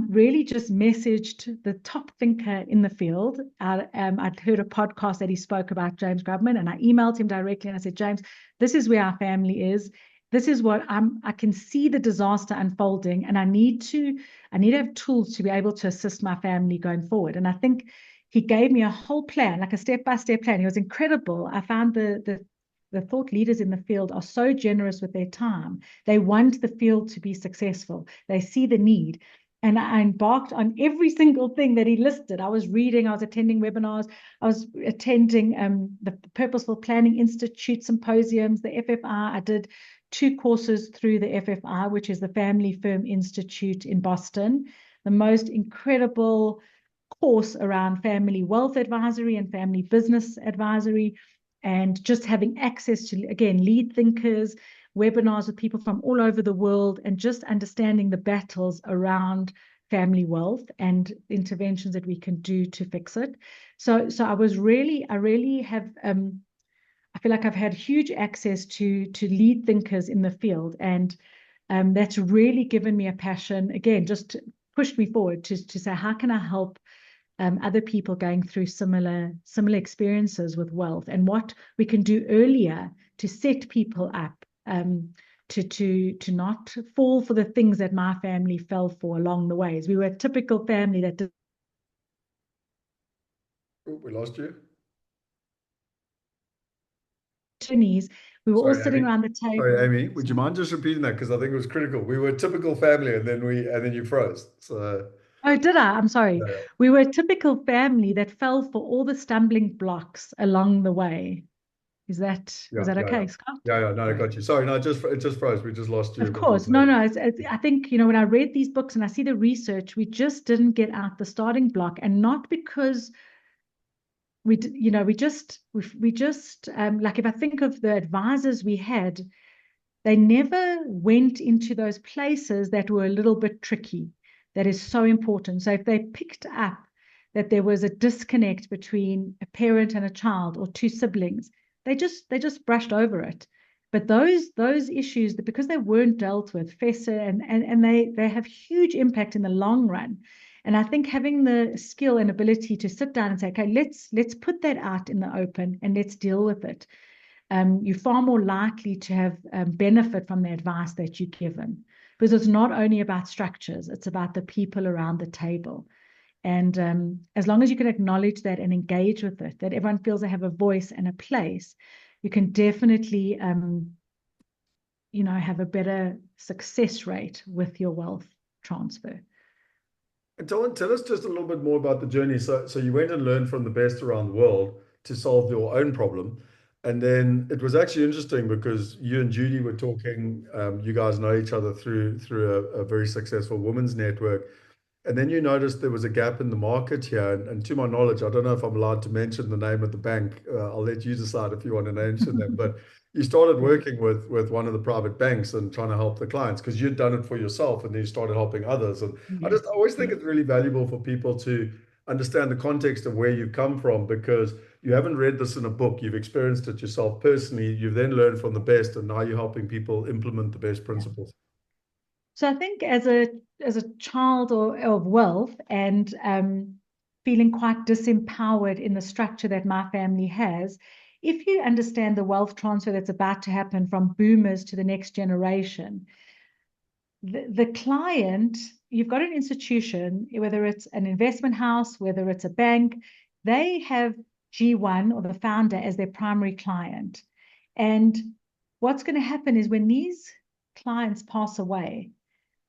really just messaged the top thinker in the field. I'd heard a podcast that he spoke about James Grubman, and I emailed him directly and I said, James, this is where our family is. This is what I can see the disaster unfolding, and I need to have tools to be able to assist my family going forward. And I think he gave me a whole plan, like a step-by-step plan. He was incredible. I found the thought leaders in the field are so generous with their time. They want the field to be successful. They see the need. And I embarked on every single thing that he listed. I was reading, I was attending webinars, I was attending the Purposeful Planning Institute symposiums, the FFI. I did 2 courses through the FFI, which is the Family Firm Institute in Boston. The most incredible course around family wealth advisory and family business advisory, and just having access to, again, lead thinkers, webinars with people from all over the world, and just understanding the battles around family wealth and interventions that we can do to fix it. So I really have, I feel like I've had huge access to lead thinkers in the field, and that's really given me a passion, again, just pushed me forward to say, how can I help other people going through similar experiences with wealth, and what we can do earlier to set people up to not fall for the things that my family fell for along the ways. We were a typical family that did. Oh, we lost you. We were all Sorry, sitting Amy. around the Sorry, table. Amy. Would you mind just repeating that? Because I think it was critical. We were a typical family, and then you froze. So Oh, did I? I'm sorry. yeah, We were a typical family that fell for all the stumbling blocks along the way. Was yeah, that yeah, yeah, okay, Scott? yeah, yeah. No, I Great. got you. Sorry, no, it just froze. We just lost you a Of bit course. No, midway. no. I think, when I read these books and I see the research, we just didn't get out the starting block, and not because we just like, if I think of the advisors we had, they never went into those places that were a little bit tricky. That is so important. So if they picked up that there was a disconnect between a parent and a child, or two siblings, they just brushed over it. But those issues, because they weren't dealt with, fester, and they have huge impact in the long run. And I think having the skill and ability to sit down and say, okay, let's put that out in the open and let's deal with it. You're far more likely to have benefit from the advice that you're given, because it's not only about structures, it's about the people around the table. And as long as you can acknowledge that and engage with it, that everyone feels they have a voice and a place, you can definitely, have a better success rate with your wealth transfer. And tell us just a little bit more about the journey. So you went and learned from the best around the world to solve your own problem. And then it was actually interesting because you and Judy were talking. You guys know each other through a very successful women's network. And then you noticed there was a gap in the market here. And to my knowledge, I don't know if I'm allowed to mention the name of the bank. I'll let you decide if you want to mention them. But you started Yeah. working with one of the private banks and trying to help the clients because you'd done it for yourself and then you started helping others. And I Yes. just always think Yes. it's really valuable for people to understand the context of where you come from, because you haven't read this in a book. You've experienced it yourself personally. You've then learned from the best, and now you're helping people implement the best Yeah. principles. So I think as a child of wealth and feeling quite disempowered in the structure that my family has, if you understand the wealth transfer that's about to happen from boomers to the next generation, the client, you've got an institution, whether it's an investment house, whether it's a bank, they have G1 or the founder as their primary client. And what's going to happen is when these clients pass away,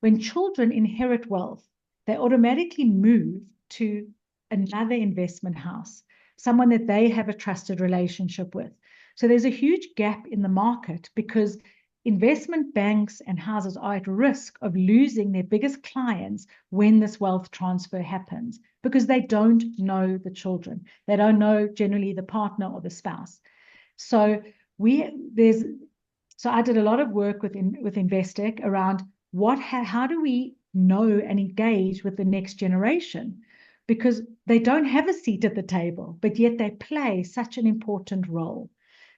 when children inherit wealth, they automatically move to another investment house, someone that they have a trusted relationship with. So there's a huge gap in the market because investment banks and houses are at risk of losing their biggest clients when this wealth transfer happens because they don't know the children. They don't know generally the partner or the spouse. So I did a lot of work with Investec around how do we know and engage with the next generation? Because they don't have a seat at the table, but yet they play such an important role.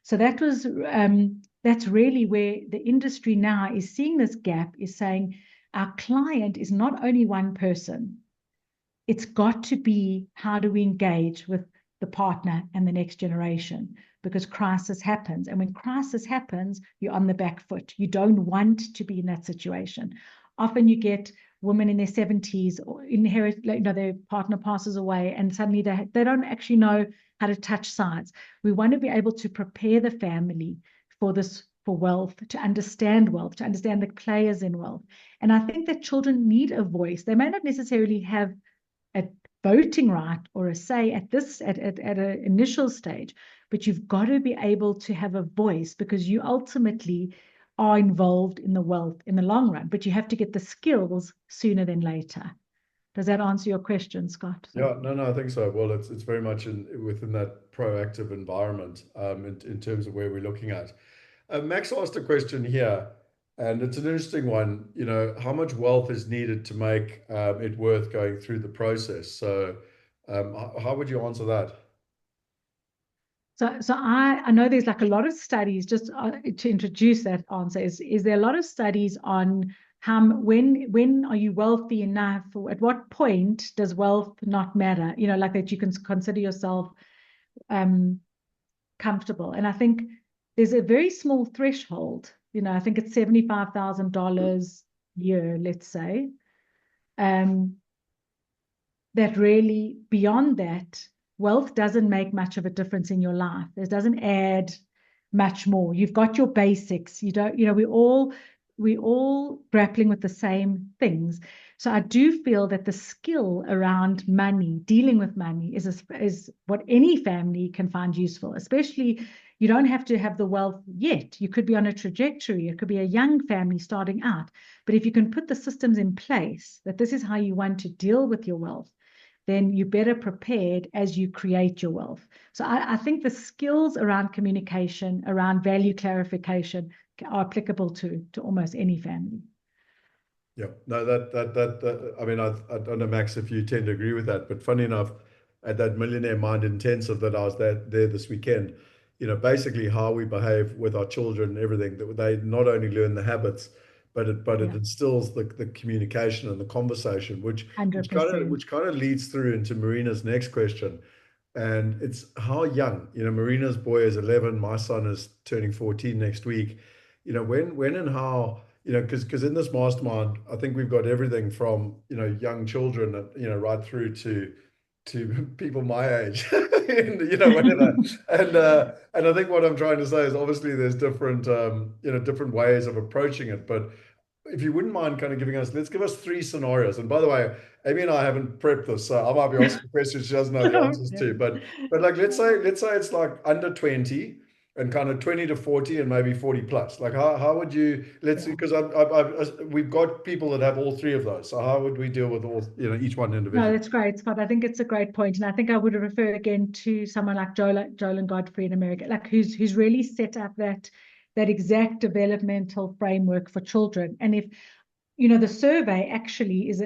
So that's really where the industry now is seeing this gap, is saying our client is not only one person. It's got to be how do we engage with the partner and the next generation, because crisis happens. And when crisis happens, you're on the back foot. You don't want to be in that situation. Often you get women in their 70s or inherit, their partner passes away and suddenly they don't actually know how to touch sides. We want to be able to prepare the family for this, for wealth, to understand the players in wealth. And I think that children need a voice. They may not necessarily have a voting right or a say at an initial stage, but you've got to be able to have a voice because you ultimately are involved in the wealth in the long run, but you have to get the skills sooner than later. Does that answer your question, Scott? Yeah, no, I think so. Well, it's very much within that proactive environment, in terms of where we're looking at. Max asked a question here, and it's an interesting one. You know, how much wealth is needed to make it worth going through the process? So, how would you answer that? So I know there's like a lot of studies, just to introduce that answer, is there a lot of studies on how when are you wealthy enough, or at what point does wealth not matter, like that you can consider yourself um comfortable. And I think there's a very small threshold, I think it's $75,000 a year, let's say, um that really beyond that, wealth doesn't make much of a difference in your life. It doesn't add much more. You've got your basics. You don't, we all grappling with the same things. So I do feel that the skill around money, dealing with money, is what any family can find useful. Especially, you don't have to have the wealth yet. You could be on a trajectory. It could be a young family starting out. But if you can put the systems in place that this is how you want to deal with your wealth, then you're better prepared as you create your wealth. So I think the skills around communication, around value clarification are applicable to almost any family. Yeah, no, that I mean, I don't know, Max, if you tend to agree with that, but funny enough, at that Millionaire Mind Intensive that I was there this weekend, basically how we behave with our children and everything, that they not only learn the habits, but it Yeah, instills the communication and the conversation, which 100%. kind of leads through into Marina's next question. And it's how young, Marina's boy is 11, my son is turning 14 next week. When and how, because in this mastermind, I think we've got everything from, young children, right through to people my age, and, whatever. And I think what I'm trying to say is obviously there's different ways of approaching it, but if you wouldn't mind kind of let's give us three scenarios. And by the way, Amy and I haven't prepped this, so I might be asking questions she doesn't know the answers to. Okay. But like let's say it's like under 20 and kind of 20 to 40 and maybe 40 plus. Like how would you let's see, Yeah. because we've got people that have all three of those. So how would we deal with all, each one No, individually? that's great, Scott. I think it's a great point. And I think I would refer again to someone like Joel and Godfrey in America, like who's really set up that exact developmental framework for children. And if, the survey actually is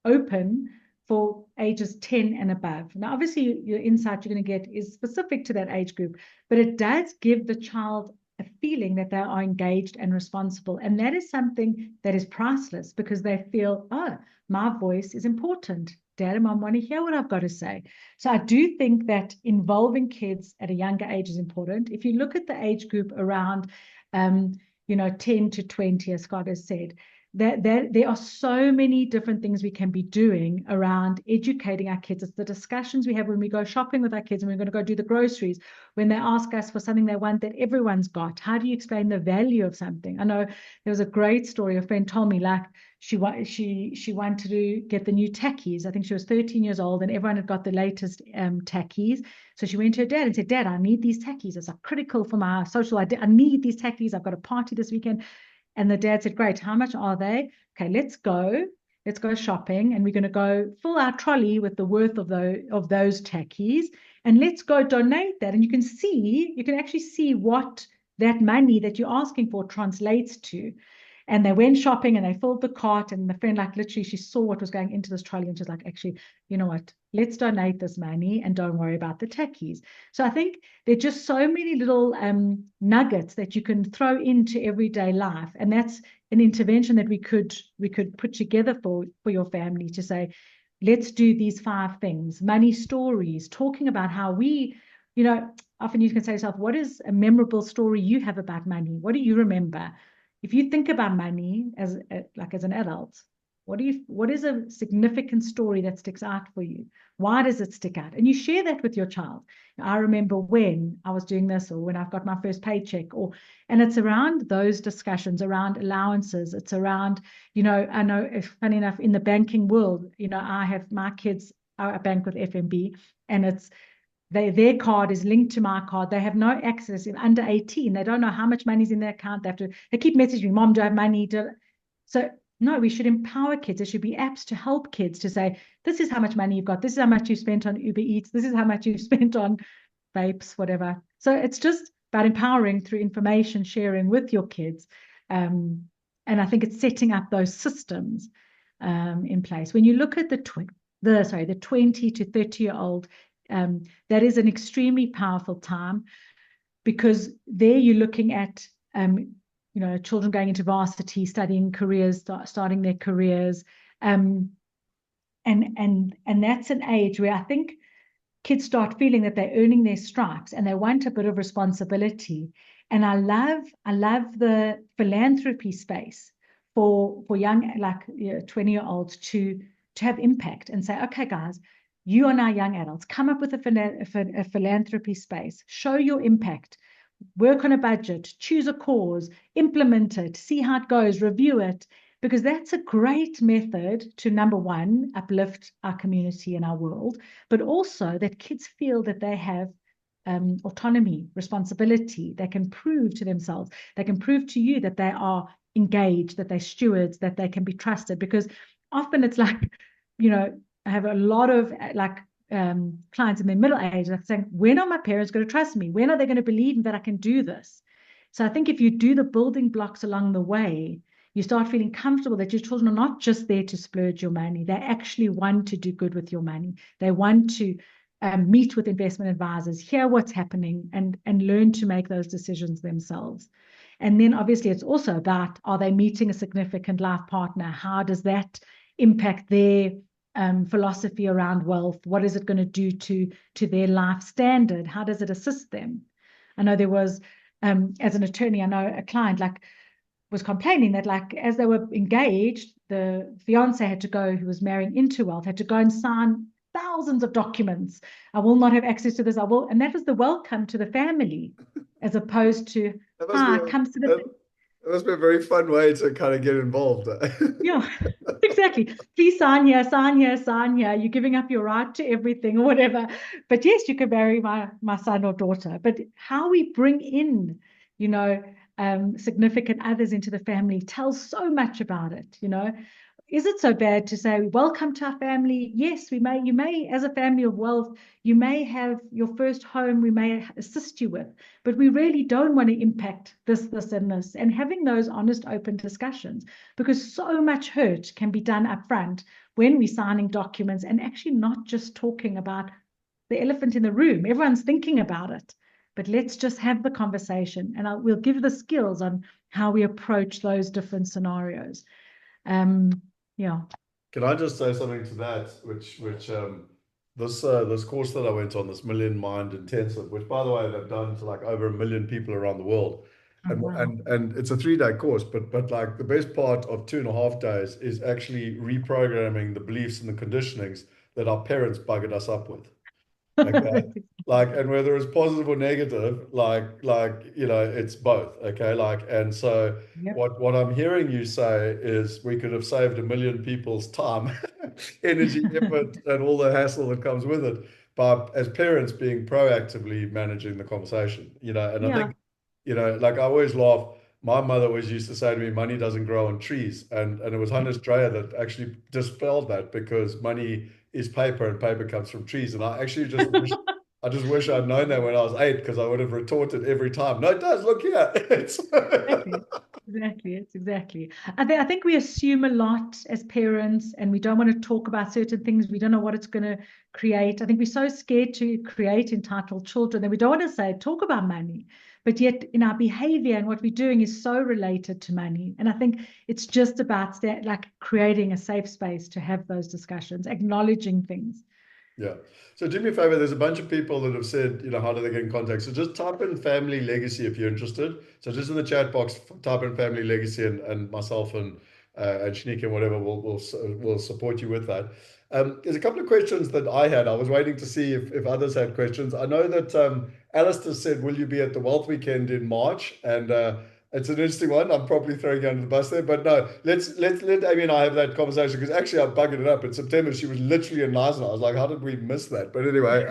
open for ages 10 and above. Now, obviously, your insight you're going to get is specific to that age group, but it does give the child a feeling that they are engaged and responsible. And that is something that is priceless, because they feel, oh, my voice is important. Dad and mom want to hear what I've got to say. So I do think that involving kids at a younger age is important. If you look at the age group around, 10 to 20, as Scott has said, that there are so many different things we can be doing around educating our kids. It's the discussions we have when we go shopping with our kids and we're going to go do the groceries, when they ask us for something they want that everyone's got. How do you explain the value of something? I know there was a great story a friend told me, like she wanted to get the new tackies. I think she was 13 years old and everyone had got the latest tackies. So she went to her dad and said, Dad, I need these tackies. It's critical for my social idea. I need these tackies. I've got a party this weekend. And the dad said, great, how much are they? Okay, let's go. Let's go shopping. And we're going to go fill our trolley with the worth of those tackies. And let's go donate that. And you can actually see what that money that you're asking for translates to. And they went shopping and they filled the cart. And the friend, like, literally, she saw what was going into this trolley. And she's like, actually, you know what? Let's donate this money and don't worry about the tackies. So I think there are just so many little nuggets that you can throw into everyday life. And that's an intervention that we could put together for your family to say, let's do these 5 things. Money stories, talking about how we, often you can say to yourself, what is a memorable story you have about money? What do you remember? If you think about money as an adult, what is a significant story that sticks out for you? Why does it stick out? And you share that with your child. I remember when I was doing this, or when I've got my first paycheck, and it's around those discussions around allowances. It's around, I know, if funny enough, in the banking world, I have my kids, I bank with FNB, and it's their card is linked to my card. They have no access under 18. They don't know how much money's in their account. They keep messaging me, Mom, do I have money? So no, we should empower kids. There should be apps to help kids to say, this is how much money you've got. This is how much you spent on Uber Eats. This is how much you've spent on vapes, whatever. So it's just about empowering through information sharing with your kids. And I think it's setting up those systems in place. When you look at the 20 to 30-year-old, that is an extremely powerful time, because there you're looking at children going into varsity, studying careers, starting their careers, and that's an age where I think kids start feeling that they're earning their stripes and they want a bit of responsibility. And I love the philanthropy space for young, 20-year-olds to have impact and say, okay, guys, you are now young adults. Come up with a philanthropy space. Show your impact. Work on a budget. Choose a cause. Implement it. See how it goes. Review it. Because that's a great method to, number one, uplift our community and our world, but also that kids feel that they have autonomy, responsibility. They can prove to themselves. They can prove to you that they are engaged, that they're stewards, that they can be trusted. Because often it's like, I have a lot of clients in their middle age that are saying, when are my parents going to trust me? When are they going to believe that I can do this? So I think if you do the building blocks along the way, you start feeling comfortable that your children are not just there to splurge your money. They actually want to do good with your money. They want to meet with investment advisors, hear what's happening, and learn to make those decisions themselves. And then obviously it's also about, are they meeting a significant life partner? How does that impact their philosophy around wealth? What is it going to do to their life standard? How does it assist them? I know there was, as an attorney, I know a client was complaining that as they were engaged, the fiance had to go, who was marrying into wealth, had to go and sign thousands of documents. I will not have access to this. I will. And that was the welcome to the family, as opposed to, comes to the... That must be a very fun way to kind of get involved. Yeah, exactly. Please sign here, sign here, sign here. You're giving up your right to everything or whatever. But yes, you can marry my son or daughter. But how we bring in, significant others into the family tells so much about it. is it so bad to say, welcome to our family? Yes, you may, as a family of wealth, you may have your first home we may assist you with, but we really don't want to impact this, and this. And having those honest, open discussions, because so much hurt can be done up front when we're signing documents and actually not just talking about the elephant in the room. Everyone's thinking about it, but let's just have the conversation, and we'll give the skills on how we approach those different scenarios. Um, yeah. Can I just say something to that? This course that I went on, this Million Mind Intensive, which by the way they've done to like over 1 million people around the world, Oh, and wow. and it's a 3 day course, but like the best part of 2.5 days is actually reprogramming the beliefs and the conditionings that our parents buggered us up with. Okay. That's exactly Like, right. and whether it's positive or negative, it's both. Okay. Like, and so Yep. what I'm hearing you say is we could have saved 1 million people's time, energy, effort, and all the hassle that comes with it by, as parents, being proactively managing the conversation, and I Yeah. think, like I always laugh. My mother always used to say to me, money doesn't grow on trees. And it was Hannes Dreyer that actually dispelled that, because money is paper and paper comes from trees. And I just wish I'd known that when I was 8, because I would have retorted every time. No, it does. Look here. It's Exactly. Exactly. It's exactly. I think we assume a lot as parents, and we don't want to talk about certain things. We don't know what it's going to create. I think we're so scared to create entitled children that we don't want to say, talk about money. But yet, in our behavior and what we're doing is so related to money. And I think it's just about that, like creating a safe space to have those discussions, acknowledging things. Yeah. So do me a favor. There's a bunch of people that have said, how do they get in contact? So just type in family legacy if you're interested. So just in the chat box, type in family legacy, and myself and Shanika and whatever will support you with that. There's a couple of questions that I had. I was waiting to see if others had questions. I know that Alistair said, "Will you be at the Wealth Weekend in March?" And it's an interesting one. I'm probably throwing you under the bus there, but no, let's let Amy and I have that conversation, because actually I buggered it up in September. She was literally in Leiden. I was like, how did we miss that? But anyway,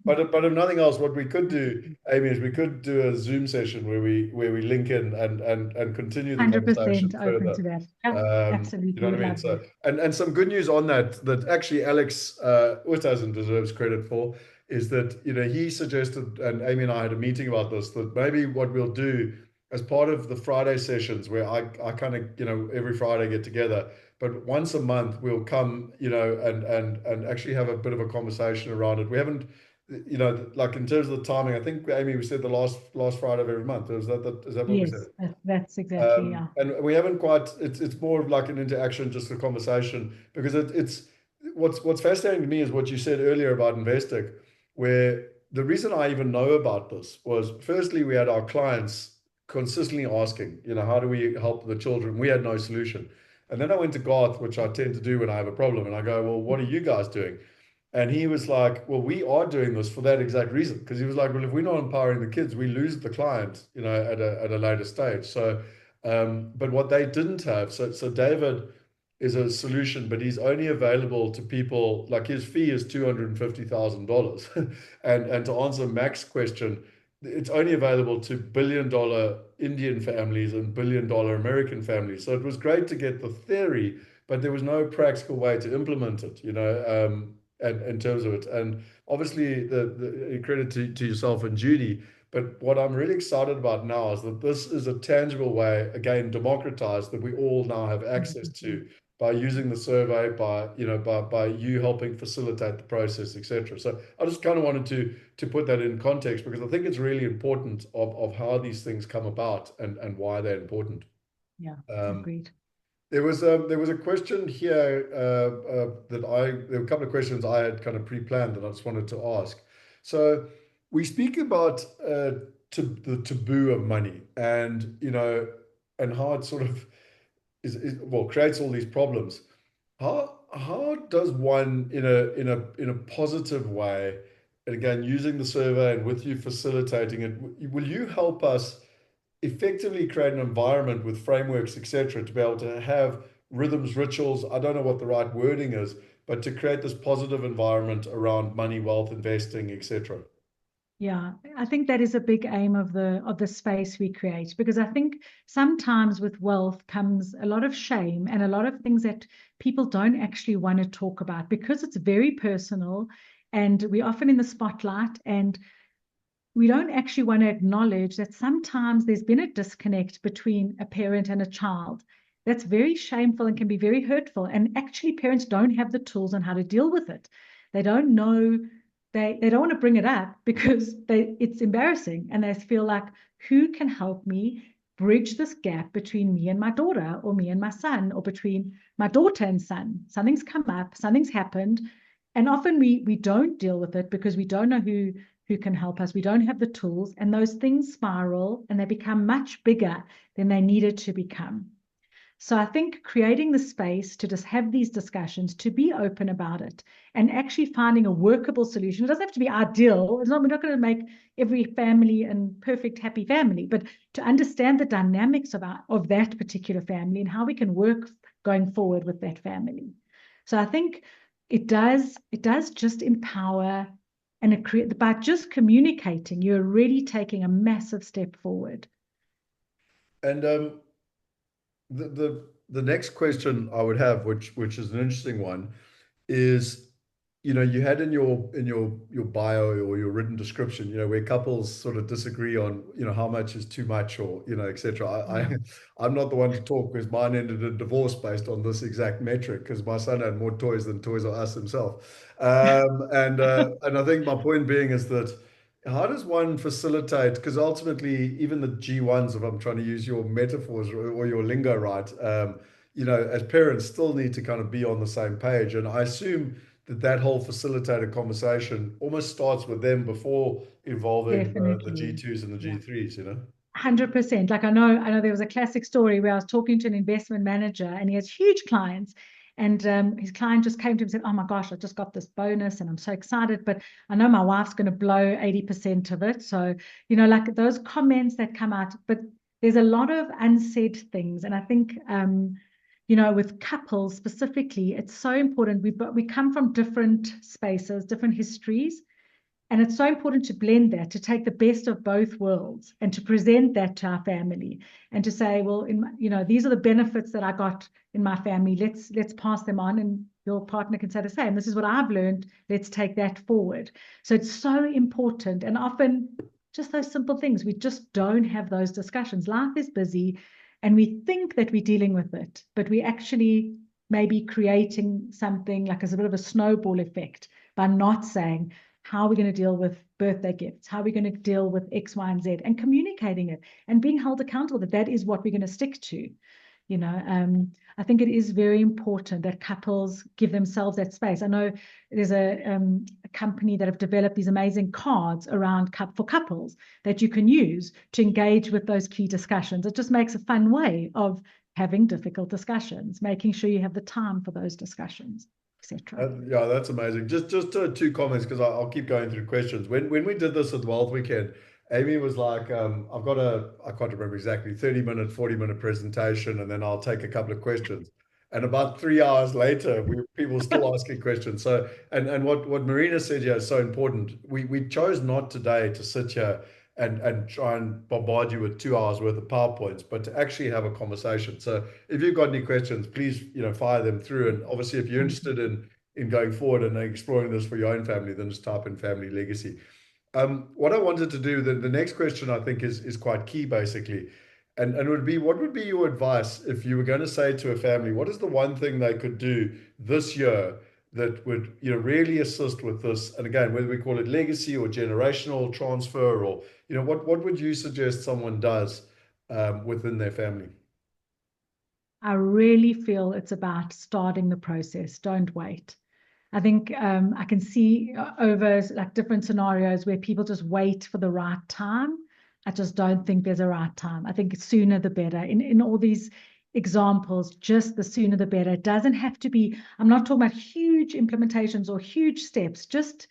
but if nothing else, what we could do, Amy, is we could do a Zoom session where we link in and continue the 100% conversation open further. to that. Yeah, You know absolutely. what Would I mean? love So, that. and some good news on that actually Alex Oosthuizen deserves credit for, is that, he suggested, and Amy and I had a meeting about this, that maybe what we'll do as part of the Friday sessions, where I kind of, every Friday get together, but once a month we'll come, and actually have a bit of a conversation around it. We haven't, like in terms of the timing, I think, Amy, we said the last Friday of every month. Is that what we said? Yes, that's exactly, yeah. And we haven't quite. It's more of like an interaction, just a conversation, because it's what's fascinating to me is what you said earlier about Investec, where the reason I even know about this was, firstly, we had our clients consistently asking, how do we help the children? We had no solution. And then I went to Garth, which I tend to do when I have a problem, and I go, well, what are you guys doing? And he was like, well, we are doing this for that exact reason. Because he was like, well, if we're not empowering the kids, we lose the client, at a later stage. So, but what they didn't have, so David is a solution, but he's only available to people, like his fee is $250,000. And to answer Mac's question, it's only available to $1 billion Indian families and $1 billion American families. So it was great to get the theory, but there was no practical way to implement it, and in terms of it. And obviously, the credit to yourself and Judy. But what I'm really excited about now is that this is a tangible way, again, democratized, that we all now have access 100%. to, by using the survey, by you helping facilitate the process, etc. So I just kind of wanted to put that in context, because I think it's really important of how these things come about, and why they're important. Yeah, Um, agreed. there was a question here, there were a couple of questions I had kind of pre-planned that I just wanted to ask. So we speak about the taboo of money, and and how it sort of well, creates all these problems. How does one, in a positive way, and again using the survey and with you facilitating it, will you help us effectively create an environment with frameworks, etc., to be able to have rhythms, rituals? I don't know what the right wording is, but to create this positive environment around money, wealth, investing, etc. Yeah, I think that is a big aim of the space we create, because I think sometimes with wealth comes a lot of shame and a lot of things that people don't actually want to talk about because it's very personal and we're often in the spotlight, and we don't actually want to acknowledge that sometimes there's been a disconnect between a parent and a child. That's very shameful and can be very hurtful. And actually, parents don't have the tools on how to deal with it. They don't know, they don't want to bring it up because it's embarrassing. And they feel like, who can help me bridge this gap between me and my daughter, or me and my son, or between my daughter and son? Something's come up, something's happened. And often we don't deal with it because we don't know who can help us. We don't have the tools, and those things spiral and they become much bigger than they needed to become. So I think creating the space to just have these discussions, to be open about it, and actually finding a workable solution. It doesn't have to be ideal. We're not going to make every family a perfect, happy family, but to understand the dynamics of that particular family and how we can work going forward with that family. So I think it does just empower, and by just communicating, you're already taking a massive step forward. And the next question I would have, which is an interesting one, is, you had in your bio or your written description, where couples sort of disagree on, how much is too much, or, etc. Yeah, I'm not the one to talk because mine ended in divorce based on this exact metric because my son had more toys than Toys R Us himself. And I think my point being is that how does one facilitate? Because ultimately, even the G1s, if I'm trying to use your metaphors or your lingo right, as parents still need to kind of be on the same page. And I assume that whole facilitated conversation almost starts with them before involving the definitely. G2s and the Yeah. G3s. 100%. Like I know there was a classic story where I was talking to an investment manager and he has huge clients. And his client just came to him and said, "Oh my gosh, I just got this bonus and I'm so excited, but I know my wife's going to blow 80% of it." So, like those comments that come out, but there's a lot of unsaid things. And I think, with couples specifically, it's so important. We come from different spaces, different histories, and it's so important to blend that, to take the best of both worlds and to present that to our family and to say, well, these are the benefits that I got in my family. Let's pass them on. And your partner can say the same. This is what I've learned. Let's take that forward. So it's so important. And often just those simple things, we just don't have those discussions. Life is busy and we think that we're dealing with it, but we actually maybe creating something like as a bit of a snowball effect by not saying, how are we going to deal with birthday gifts? How are we going to deal with X, Y, and Z? And communicating it and being held accountable that that is what we're going to stick to. I think it is very important that couples give themselves that space. I know there's a company that have developed these amazing cards around for couples that you can use to engage with those key discussions. It just makes a fun way of having difficult discussions, making sure you have the time for those discussions, etc. Yeah, that's amazing. Just two comments because I'll keep going through questions. When we did this at Wealth Weekend, Amy was like, I've got I can't remember exactly, 30-minute, 40-minute presentation, and then I'll take a couple of questions. And about 3 hours later, people were still asking questions. So, and what Marina said here is so important. We chose not today to sit here and try and bombard you with 2 hours worth of PowerPoints, but to actually have a conversation. So if you've got any questions, please, fire them through. And obviously, if you're Thank you. interested in going forward and exploring this for your own family, then just type in family legacy. What I wanted to do, the next question I think is quite key, basically, and would be, what would be your advice if you were going to say to a family, what is the one thing they could do this year that would, really assist with this? And again, whether we call it legacy or generational transfer, or, what would you suggest someone does within their family? I really feel it's about starting the process. Don't wait. I think I can see over like different scenarios where people just wait for the right time. I just don't think there's a right time. I think sooner the better. In all these examples, just the sooner the better. It doesn't have to be, I'm not talking about huge implementations or huge steps. Just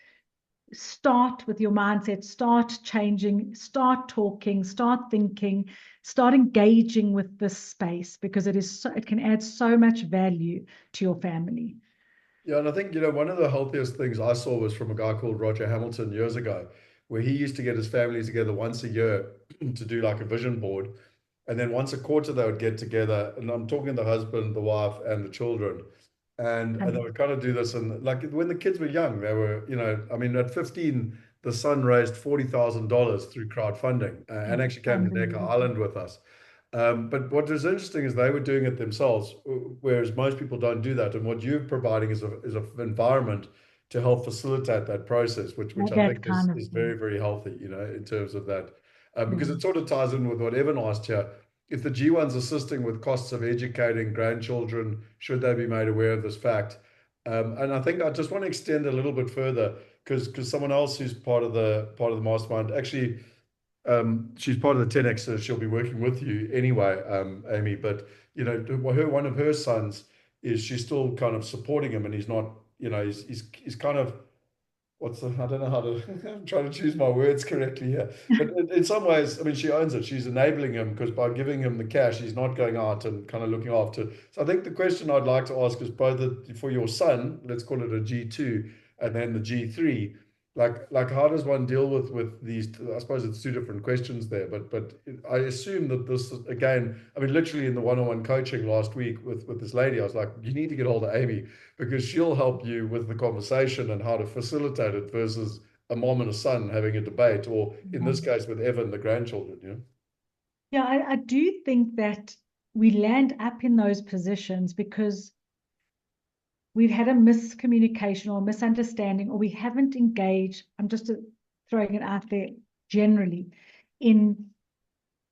start with your mindset, start changing, start talking, start thinking, start engaging with this space because it can add so much value to your family. Yeah, and I think, one of the healthiest things I saw was from a guy called Roger Hamilton years ago. where he used to get his family together once a year to do like a vision board. And then once a quarter, they would get together. And I'm talking the husband, the wife, and the children. And they would kind of do this. And like when the kids were young, they were, I mean, at 15, the son raised $40,000 through crowdfunding and actually came to Necker Unbelievable. Island with us. But what was interesting is they were doing it themselves, whereas most people don't do that. And what you're providing is a environment to help facilitate that process, which I That think kind of is very, thing. very healthy, in terms of that. Because Yeah. it sort of ties in with what Evan asked here. If the G1's assisting with costs of educating grandchildren, should they be made aware of this fact? And I think I just want to extend a little bit further because someone else who's part of the mastermind actually she's part of the 10X, so she'll be working with you anyway, Amy. But one of her sons is she's still kind of supporting him, and he's not, he's kind of I don't know how to, I'm trying to choose my words correctly here. But in some ways, I mean, she owns it. She's enabling him because by giving him the cash, he's not going out and kind of looking after. So I think the question I'd like to ask is both for your son, let's call it a G2, and then the G3. Like how does one deal with these? I suppose it's two different questions there, but I assume that this again. I mean, literally in the one-on-one coaching last week with this lady, I was like, you need to get hold of Amy because she'll help you with the conversation and how to facilitate it versus a mom and a son having a debate, or in Yeah. this case with Evan, the grandchildren. Yeah, I do think that we land up in those positions because we've had a miscommunication or misunderstanding, or we haven't engaged. I'm just throwing it out there generally in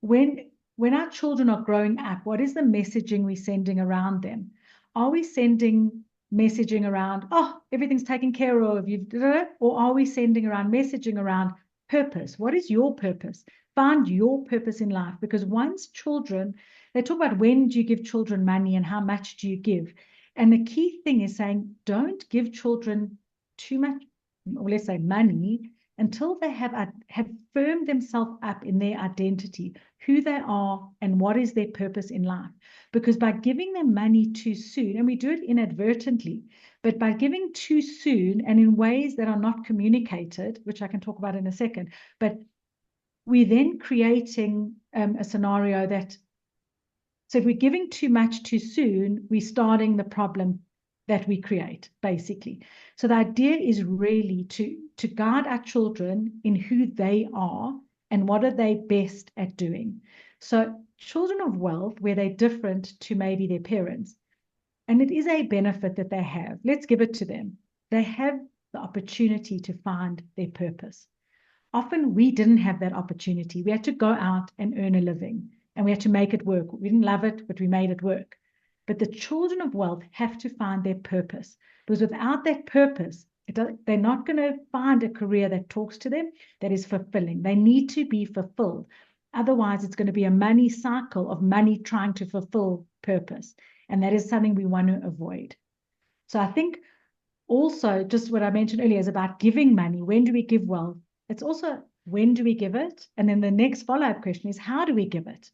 when our children are growing up, what is the messaging we're sending around them? Are we sending messaging around, oh, everything's taken care of, or are we sending around messaging around purpose? What is your purpose? Find your purpose in life. Because once children, they talk about when do you give children money and how much do you give? And the key thing is saying, don't give children too much, or let's say money, until they have firmed themselves up in their identity, who they are and what is their purpose in life. Because by giving them money too soon, and we do it inadvertently, but by giving too soon and in ways that are not communicated, which I can talk about in a second, but we're then creating a scenario that, so if we're giving too much too soon, we're starting the problem that we create, basically. So the idea is really to guide our children in who they are and what are they best at doing. So children of wealth, where they're different to maybe their parents, and it is a benefit that they have. Let's give it to them. They have the opportunity to find their purpose. Often we didn't have that opportunity. We had to go out and earn a living and we had to make it work. We didn't love it, but we made it work. But the children of wealth have to find their purpose because without that purpose, they're not going to find a career that talks to them, that is fulfilling. They need to be fulfilled. Otherwise, it's going to be a money cycle of money trying to fulfill purpose. And that is something we want to avoid. So I think also, just what I mentioned earlier is about giving money. When do we give wealth? It's also when do we give it? And then the next follow-up question is how do we give it?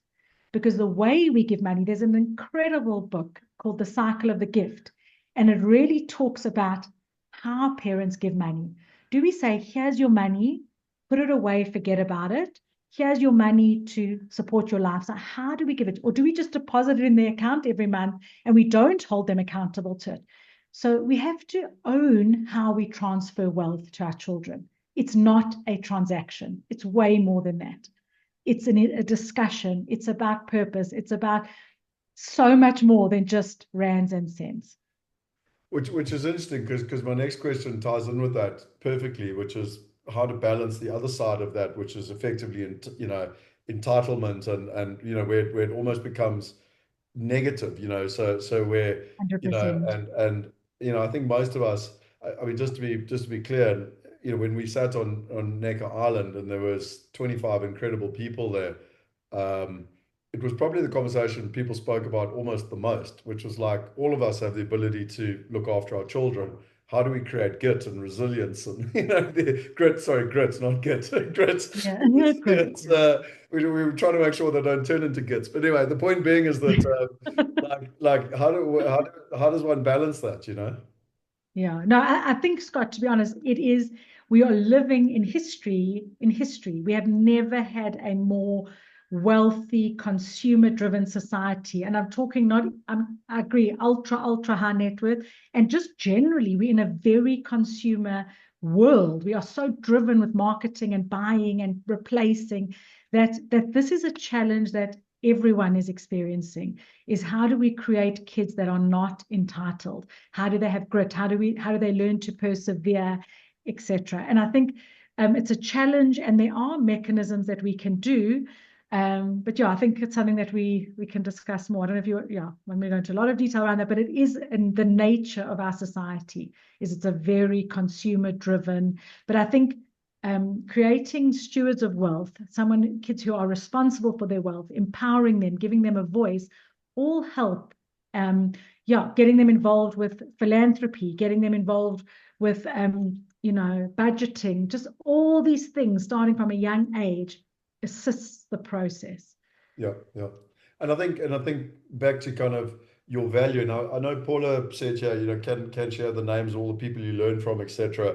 Because the way we give money, there's an incredible book called The Cycle of the Gift. And it really talks about how parents give money. Do we say, here's your money, put it away, forget about it? Here's your money to support your life. So how do we give it? Or do we just deposit it in their account every month and we don't hold them accountable to it? So we have to own how we transfer wealth to our children. It's not a transaction. It's way more than that. It's a discussion. It's about purpose. It's about so much more than just rands and cents. Which is interesting because my next question ties in with that perfectly, which is how to balance the other side of that, which is effectively entitlement and where it almost becomes negative, so where, 100%. I think most of us, I mean, just to be clear, when we sat on Necker Island and there was 25 incredible people there, um, it was probably the conversation people spoke about almost the most, which was like all of us have the ability to look after our children. How do we create grit and resilience and the grit, sorry, grits, not git, grits, Yeah, great. resilience. We were trying to make sure they don't turn into gits. But anyway, the point being is that like how does one balance that? Yeah, no, I think, Scott, to be honest, it is we are living in history. We have never had a more wealthy, consumer-driven society. And I'm talking not, I agree, ultra high net worth. And just generally, we're in a very consumer world. We are so driven with marketing and buying and replacing that this is a challenge that everyone is experiencing, is how do we create kids that are not entitled? How do they have grit? How do they learn to persevere, etc.? And I think it's a challenge, and there are mechanisms that we can do. But yeah, I think it's something that we can discuss more. I don't know if when we go into a lot of detail around that, but it is in the nature of our society, is it's a very consumer driven. But I think creating stewards of wealth, kids who are responsible for their wealth, empowering them, giving them a voice, all help. Getting them involved with philanthropy, getting them involved with budgeting, just all these things starting from a young age assists the process. Yeah. And I think back to kind of your value. Now, I know Paula said here, can share the names of all the people you learn from, etc.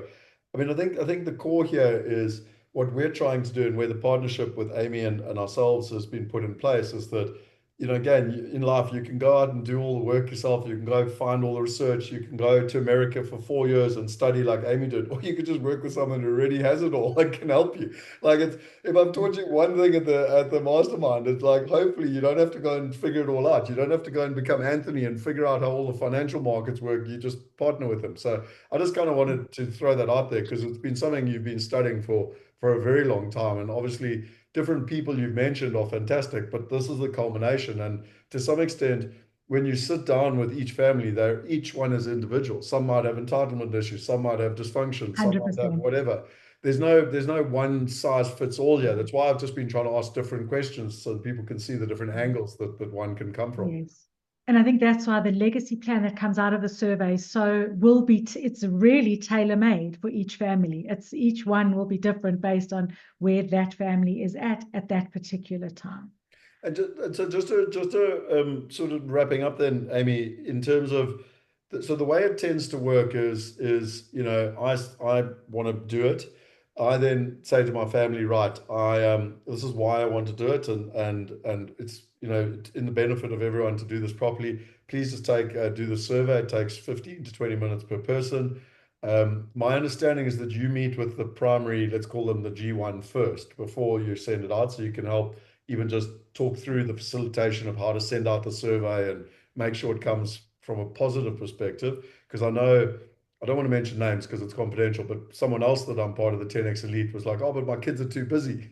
I mean, I think the core here is what we're trying to do, and where the partnership with Amy and ourselves has been put in place, is that, again, in life, you can go out and do all the work yourself. You can go find all the research. You can go to America for 4 years and study like Amy did, or you could just work with someone who already has it all and can help you. Like, if I'm taught you one thing at the mastermind, it's like, hopefully you don't have to go and figure it all out. You don't have to go and become Anthony and figure out how all the financial markets work. You just partner with them. So I just kind of wanted to throw that out there, because it's been something you've been studying for a very long time, and obviously different people you've mentioned are fantastic, but this is the culmination. And to some extent, when you sit down with each family, each one is individual. Some might have entitlement issues, some might have dysfunction, some might have 100%. whatever. There's no one size fits all here. That's why I've just been trying to ask different questions so that people can see the different angles that one can come from. Yes. And I think that's why the legacy plan that comes out of the survey it's really tailor-made for each family. Each one will be different based on where that family is at that particular time. And just to sort of wrapping up then, Amy, in terms of the way it tends to work is I want to do it. I then say to my family, right, this is why I want to do it, and it's in the benefit of everyone to do this properly. Please just do the survey. It takes 15 to 20 minutes per person. My understanding is that you meet with the primary, let's call them the G1 first, before you send it out, so you can help even just talk through the facilitation of how to send out the survey and make sure it comes from a positive perspective. Because I know, I don't want to mention names because it's confidential, but someone else that I'm part of the 10X Elite was like, oh, but my kids are too busy.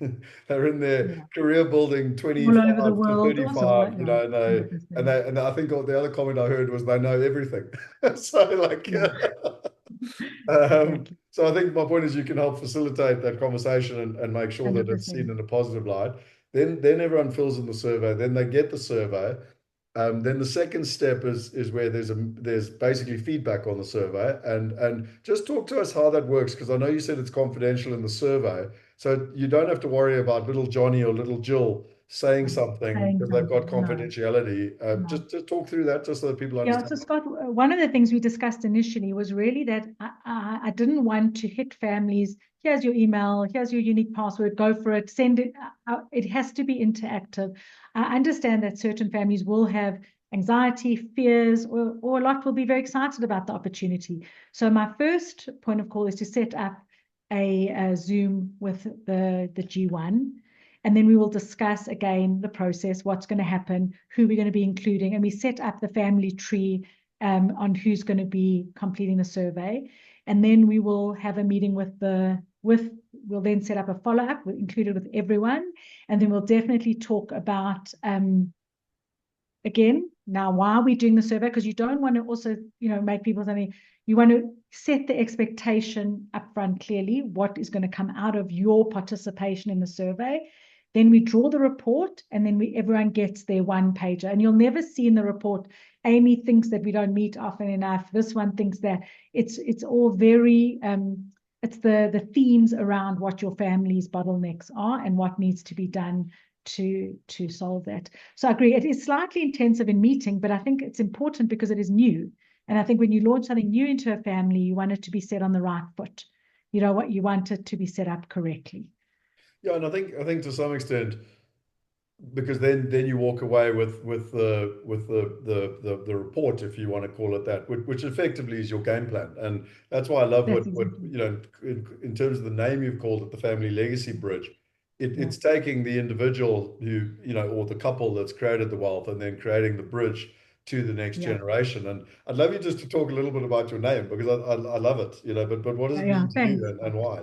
They're in their career building 25 all over the to world, 35, also, and I think the other comment I heard was they know everything. So like, Exactly. so I think my point is you can help facilitate that conversation and make sure that it's 100%. seen in a positive light. Then everyone fills in the survey. Then they get the survey. Then the second step is where there's basically feedback on the survey, and just talk to us how that works, because I know you said it's confidential in the survey, so you don't have to worry about little Johnny or little Jill saying something because they've got confidentiality. No. Just talk through that just so that people Yeah, understand. so Scott, one of the things we discussed initially was really that I didn't want to hit families. Here's your email, here's your unique password, go for it, send it. It has to be interactive. I understand that certain families will have anxiety, fears, or a lot will be very excited about the opportunity. So my first point of call is to set up a Zoom with the G1. And then we will discuss again the process, what's going to happen, who we're going to be including, and we set up the family tree on who's going to be completing the survey. And then we will have a meeting we'll then set up a follow-up included with everyone. And then we'll definitely talk about, again, now why are we doing the survey? Because you don't want to also, make people something, you want to set the expectation upfront clearly, what is going to come out of your participation in the survey. Then we draw the report, and then everyone gets their one pager. And you'll never see in the report, Amy thinks that we don't meet often enough. This one thinks that. It's all very, it's the themes around what your family's bottlenecks are and what needs to be done to solve that. So I agree, it is slightly intensive in meeting, but I think it's important because it is new. And I think when you launch something new into a family, you want it to be set on the right foot. you know what, you want it to be set up correctly. Yeah, and I think to some extent, because then you walk away with the report, if you want to call it that, which effectively is your game plan. And that's why I love That's what exactly. in terms of the name you've called it, the Family Legacy Bridge. Yeah. It's taking the individual who, or the couple that's created the wealth, and then creating the bridge to the next Yeah. generation. And I'd love you just to talk a little bit about your name, because I love it, but what does it Yeah. mean to you, Thanks. and why?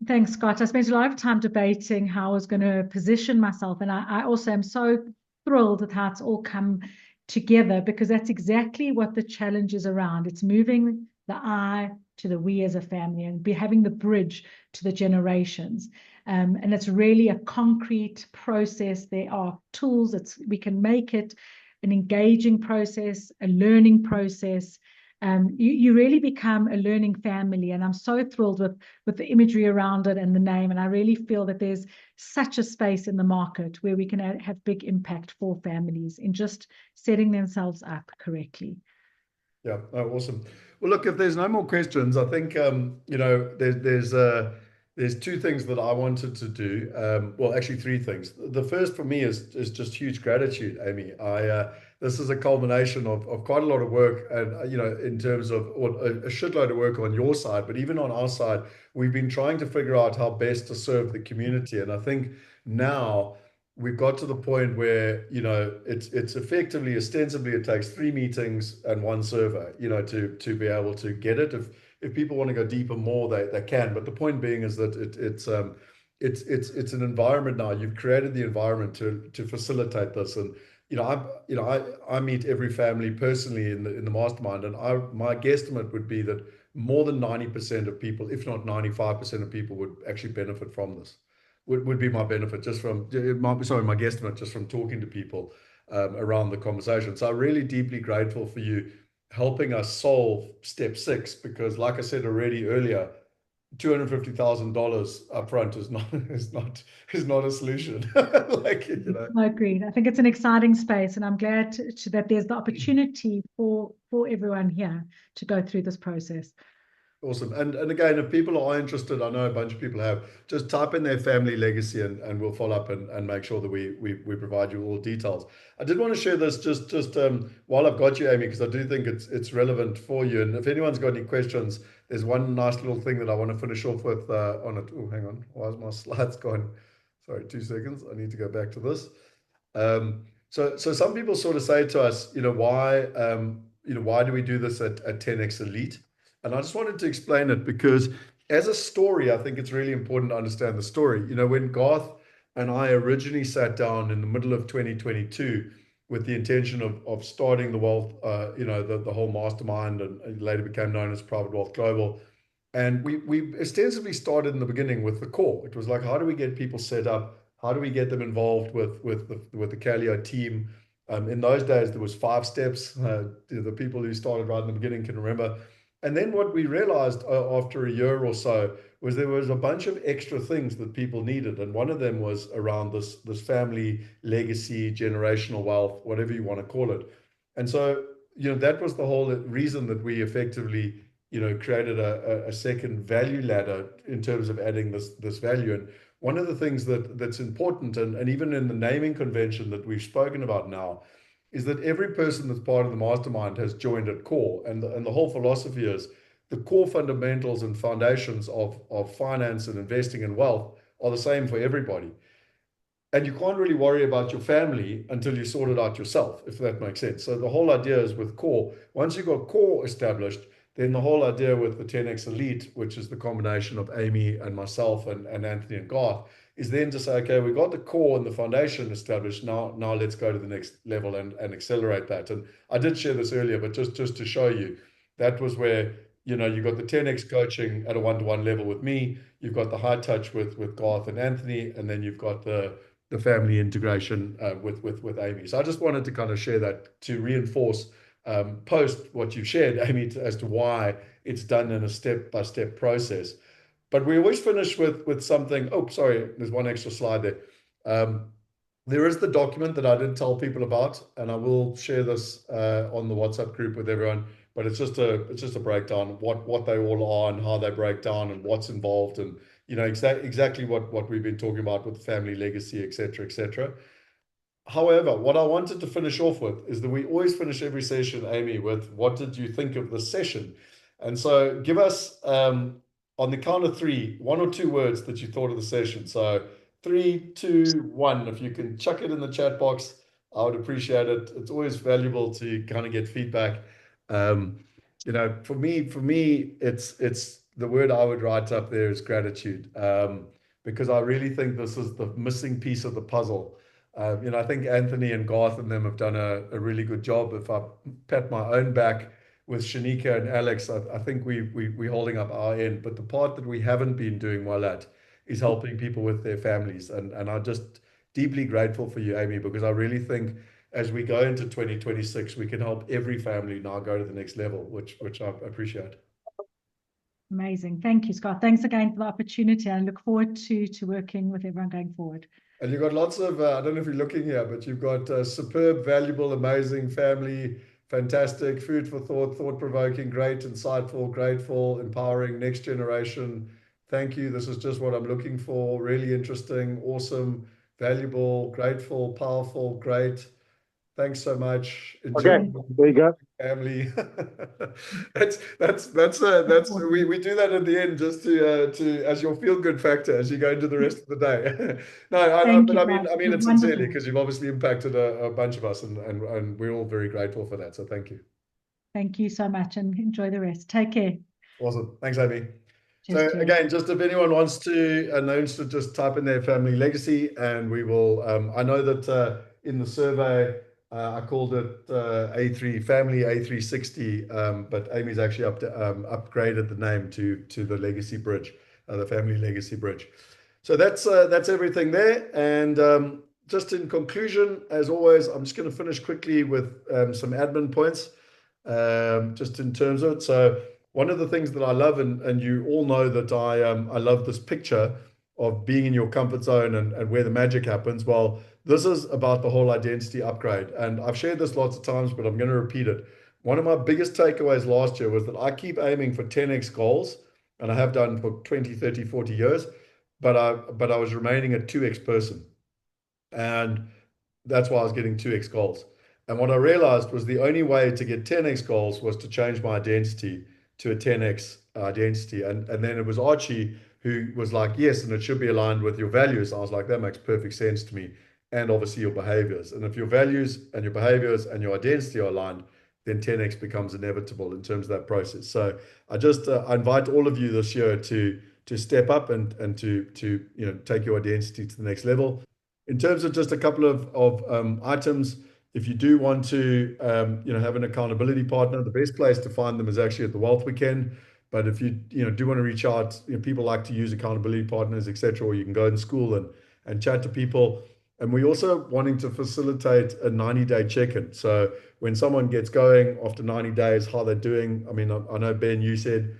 Thanks, Scott. I spent a lot of time debating how I was going to position myself. And I also am so thrilled with how it's all come together, because that's exactly what the challenge is around. It's moving the I to the we as a family, and be having the bridge to the generations. And it's really a concrete process. There are tools. We can make it an engaging process, a learning process. You really become a learning family. And I'm so thrilled with the imagery around it and the name. And I really feel that there's such a space in the market where we can have big impact for families in just setting themselves up correctly. Yeah, oh, awesome. Well, look, if there's no more questions, I think there's two things that I wanted to do. Well, actually, three things. The first for me is just huge gratitude, Amy. I This is a culmination of quite a lot of work, and in terms of, well, a shitload of work on your side, but even on our side, we've been trying to figure out how best to serve the community. And I think now we've got to the point where it's effectively, ostensibly, it takes three meetings and one survey, to be able to get it. If people want to go deeper more, they can. But the point being is that it's an environment now. You've created the environment to facilitate this. And I meet every family personally in the mastermind, and my guesstimate would be that more than 90% of people, if not 95% of people, would actually benefit from this. Would be my benefit, just from my guesstimate, just from talking to people around the conversation. So I'm really deeply grateful for you helping us solve step six, because like I said already earlier, $250,000 upfront is not a solution. I agree. I think it's an exciting space, and I'm glad that there's the opportunity for everyone here to go through this process. Awesome. And again, if people are interested, I know a bunch of people have, just type in their family legacy, and we'll follow up and make sure that we provide you all details. I did want to share this just while I've got you, Amy, because I do think it's relevant for you. And if anyone's got any questions, there's one nice little thing that I want to finish off with on it. Oh, hang on. Why is my slides gone? Sorry, 2 seconds. I need to go back to this. So some people sort of say to us, why do we do this at 10x Elite? And I just wanted to explain it, because as a story, I think it's really important to understand the story. When Garth and I originally sat down in the middle of 2022 with the intention of starting the wealth, the whole mastermind, and later became known as Private Wealth Global. And we ostensibly started in the beginning with the core. It was like, how do we get people set up? How do we get them involved with the Calio team? In those days, there was 5 steps. The people who started right in the beginning can remember. And then what we realized after a year or so was there was a bunch of extra things that people needed, and one of them was around this family legacy, generational wealth, whatever you want to call it. And so that was the whole reason that we effectively created a second value ladder in terms of adding this value. And one of the things that's important, and even in the naming convention that we've spoken about now, is that every person that's part of the mastermind has joined at core. And the whole philosophy is the core fundamentals and foundations of finance and investing and wealth are the same for everybody. And you can't really worry about your family until you sort it out yourself, if that makes sense. So the whole idea is with core, once you've got core established, then the whole idea with the 10x Elite, which is the combination of Amy and myself and Anthony and Garth, is then to say, okay, we got the core and the foundation established. Now let's go to the next level and accelerate that. And I did share this earlier, but just to show you, that was where you got the 10x coaching at a one-to-one level with me. You've got the high touch with Garth and Anthony, and then you've got the family integration with Amy. So I just wanted to kind of share that to reinforce post what you've shared, Amy, as to why it's done in a step-by-step process. But we always finish with something. Oh, sorry, there's one extra slide there. There is the document that I didn't tell people about, and I will share this on the WhatsApp group with everyone. but it's just a breakdown what they all are and how they break down and what's involved and exactly what we've been talking about with family legacy, etc., etc. However, what I wanted to finish off with is that we always finish every session, Amy, with what did you think of the session? And so give us, on the count of three, one or two words that you thought of the session. So three, two, one. If you can chuck it in the chat box, I would appreciate it. It's always valuable to kind of get feedback. Um, for me, it's the word I would write up there is gratitude, because I really think this is the missing piece of the puzzle. I think Anthony and Garth and them have done a really good job. If I pat my own back with Shanika and Alex, I think we're holding up our end. But the part that we haven't been doing well at is helping people with their families. And I'm just deeply grateful for you, Amy, because I really think as we go into 2026, we can help every family now go to the next level, which I appreciate. Amazing. Thank you, Scott. Thanks again for the opportunity. I look forward to working with everyone going forward. And you've got lots of, I don't know if you're looking here, but you've got superb, valuable, amazing family, fantastic, food for thought, thought provoking, great, insightful, grateful, empowering, next generation. Thank you. This is just what I'm looking for. Really interesting, awesome, valuable, grateful, powerful, great. Thanks so much. Enjoy Okay, there you go. family. That's we do that at the end just to as your feel good factor as you go into the rest of the day. No, Thank but you, I mean Scott. I mean You're it sincerely wonderful. because you've obviously impacted a bunch of us and we're all very grateful for that. So thank you. Thank you so much and enjoy the rest. Take care. Awesome. Thanks, Amy. Cheers, So cheers. again, just if anyone wants to announce to just type in their family legacy, and we will. I know that in the survey I called it A3 Family A360, but Amy's actually upgraded the name to the Legacy Bridge, the Family Legacy Bridge. So that's everything there. And just in conclusion, as always, I'm just going to finish quickly with some admin points, just in terms of it. So one of the things that I love, and you all know that I love this picture of being in your comfort zone and where the magic happens. Well, this is about the whole identity upgrade. And I've shared this lots of times, but I'm going to repeat it. One of my biggest takeaways last year was that I keep aiming for 10x goals, and I have done for 20, 30, 40 years, but I was remaining a 2x person. And that's why I was getting 2x goals. And what I realized was the only way to get 10x goals was to change my identity to a 10x identity. And then it was Archie who was like, yes, and it should be aligned with your values. I was like, that makes perfect sense to me. And obviously your behaviors. And if your values and your behaviors and your identity are aligned, then 10x becomes inevitable in terms of that process. So I invite all of you this year to step up and to take your identity to the next level. In terms of just a couple of items, if you do want to have an accountability partner, the best place to find them is actually at the Wealth Weekend. But if you do want to reach out, people like to use accountability partners, etc., or you can go in school and chat to people. And we also wanting to facilitate a 90-day check-in. So when someone gets going after 90 days, how they're doing. I mean, I know Ben, you said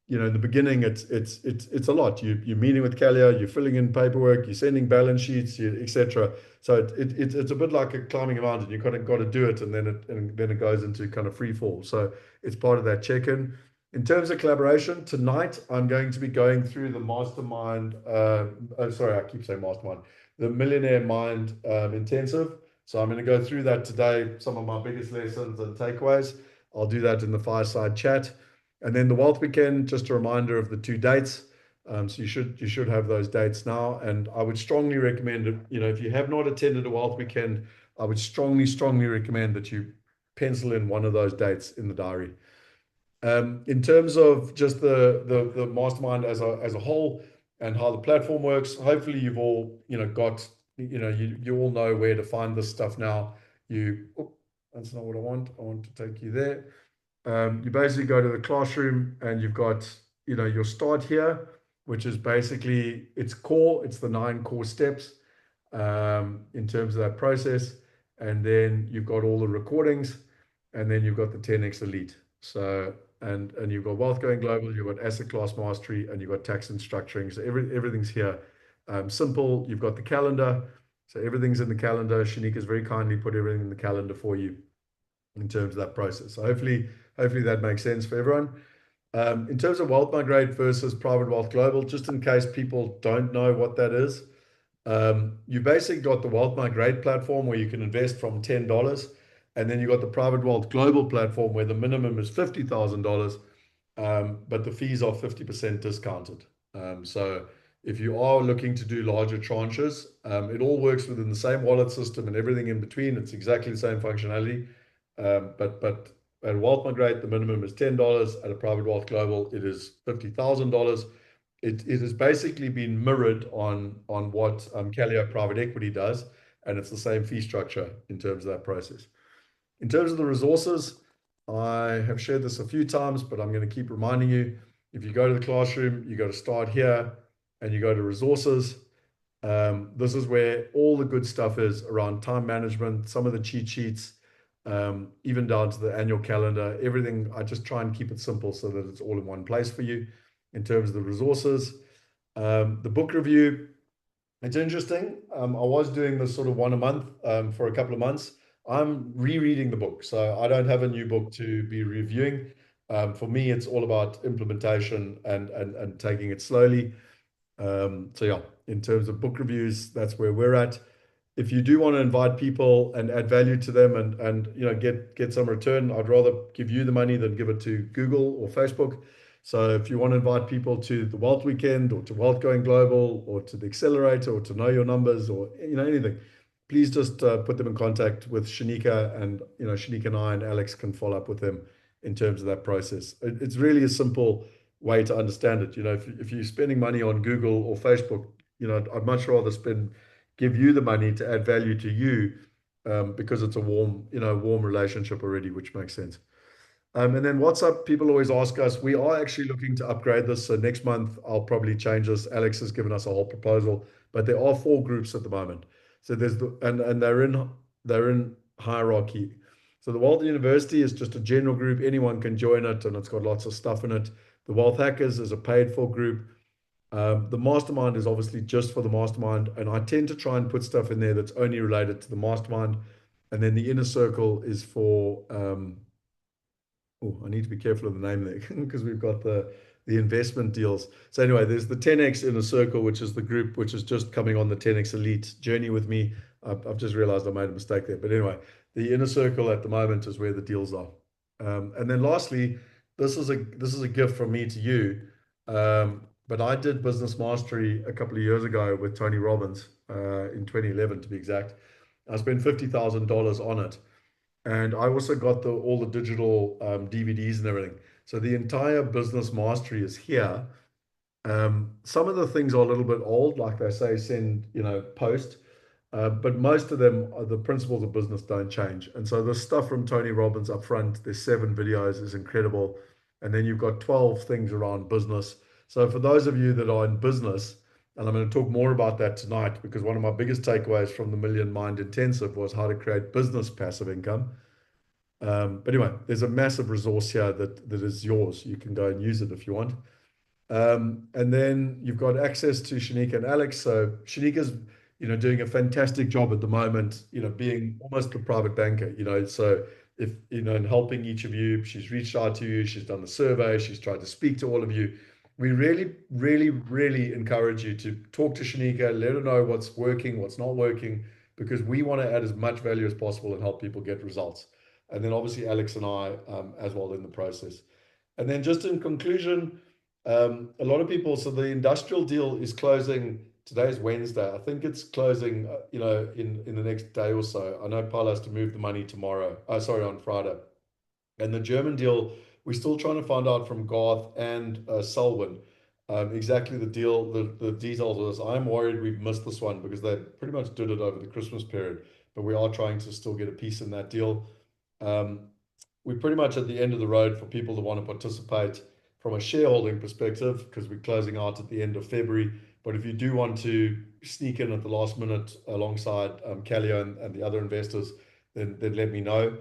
in the beginning, it's a lot. You're meeting with Kalia, you're filling in paperwork, you're sending balance sheets, etc. So it's a bit like climbing a mountain. You kind of got to do it, and then it goes into kind of free fall. So it's part of that check-in. In terms of collaboration, tonight I'm going to be going through the mastermind. Sorry, I keep saying mastermind. The Millionaire Mind intensive. So I'm going to go through that today. Some of my biggest lessons and takeaways. I'll do that in the fireside chat. And then the Wealth Weekend, just a reminder of the two dates. So you should have those dates now. And I would strongly recommend it. If you have not attended a Wealth Weekend, I would strongly recommend that you pencil in one of those dates in the diary. In terms of just the mastermind as a whole and how the platform works, hopefully you've all got you all know where to find this stuff now. That's not what I want. I want to take you there. You basically go to the classroom and you've got, your start here, which is basically it's core, it's the 9 core steps in terms of that process. And then you've got all the recordings, and then you've got the 10x Elite. So, and you've got wealth going global, you've got asset class mastery, and you've got tax and structuring. So everything's here. Simple. You've got the calendar. So everything's in the calendar. Shanika's very kindly put everything in the calendar for you in terms of that process. So hopefully that makes sense for everyone. In terms of Wealth Migrate versus Private Wealth Global, just in case people don't know what that is, you basically got the Wealth Migrate platform where you can invest from $10, and then you got the Private Wealth Global platform where the minimum is $50,000, but the fees are 50% discounted. So if you are looking to do larger tranches, it all works within the same wallet system and everything in between. It's exactly the same functionality. But at Wealth Migrate, the minimum is $10. At a Private Wealth Global, it is $50,000. It has basically been mirrored on what Calio Private Equity does, and it's the same fee structure in terms of that process. In terms of the resources, I have shared this a few times, but I'm going to keep reminding you. If you go to the classroom, you go to start here and you go to resources. This is where all the good stuff is around time management, some of the cheat sheets, even down to the annual calendar, everything. I just try and keep it simple so that it's all in one place for you in terms of the resources. The book review, it's interesting. I was doing this sort of one a month for a couple of months. I'm rereading the book, so I don't have a new book to be reviewing. For me, it's all about implementation and taking it slowly. So yeah, in terms of book reviews, that's where we're at. If you do want to invite people and add value to them and get some return, I'd rather give you the money than give it to Google or Facebook. So if you want to invite people to the Wealth Weekend or to Wealth Going Global or to the Accelerator or to Know Your Numbers or anything, please just put them in contact with Shanika, and Shanika and I and Alex can follow up with them in terms of that process. It's really a simple way to understand it. If you're spending money on Google or Facebook, I'd much rather give you the money to add value to you, because it's a warm relationship already, which makes sense. And then WhatsApp, people always ask us, we are actually looking to upgrade this. So next month, I'll probably change this. Alex has given us a whole proposal, but there are 4 groups at the moment. So and they're in hierarchy. So the Wealth University is just a general group. Anyone can join it, and it's got lots of stuff in it. The Wealth Hackers is a paid for group. The mastermind is obviously just for the mastermind, and I tend to try and put stuff in there that's only related to the mastermind. And then the inner circle is for oh, I need to be careful of the name there because we've got the investment deals. So anyway, there's the 10x Inner Circle, which is the group which is just coming on the 10x Elite journey with me. I've just realized I made a mistake there. But anyway, the Inner Circle at the moment is where the deals are. And then lastly, this is a gift from me to you. But I did Business Mastery a couple of years ago with Tony Robbins, in 2011 to be exact. I spent $50,000 on it. And I also got all the digital DVDs and everything. So the entire Business Mastery is here. Some of the things are a little bit old, like they say, send, post. But most of them, the principles of business don't change. And so the stuff from Tony Robbins up front, there's 7 videos, is incredible. And then you've got 12 things around business. So for those of you that are in business, and I'm going to talk more about that tonight, because one of my biggest takeaways from the Million Mind Intensive was how to create business passive income. But anyway, there's a massive resource here that is yours. You can go and use it if you want. And then you've got access to Shanika and Alex. So Shanika's, doing a fantastic job at the moment, being almost a private banker, so if, and helping each of you. She's reached out to you, she's done the survey, she's tried to speak to all of you. We really, really, really encourage you to talk to Shanika, let her know what's working, what's not working, because we want to add as much value as possible and help people get results. And then obviously Alex and I, as well in the process. And then just in conclusion, a lot of people, so the industrial deal is closing. Today's Wednesday. I think it's closing, in the next day or so. I know Paul has to move the money tomorrow. Oh, sorry, on Friday. And the German deal, we're still trying to find out from Garth and Selwyn exactly the details of this. I'm worried we've missed this one because they pretty much did it over the Christmas period, but we are trying to still get a piece in that deal. Um, we're pretty much at the end of the road for people that want to participate from a shareholding perspective because we're closing out at the end of February. But if you do want to sneak in at the last minute alongside Calio and the other investors, then let me know.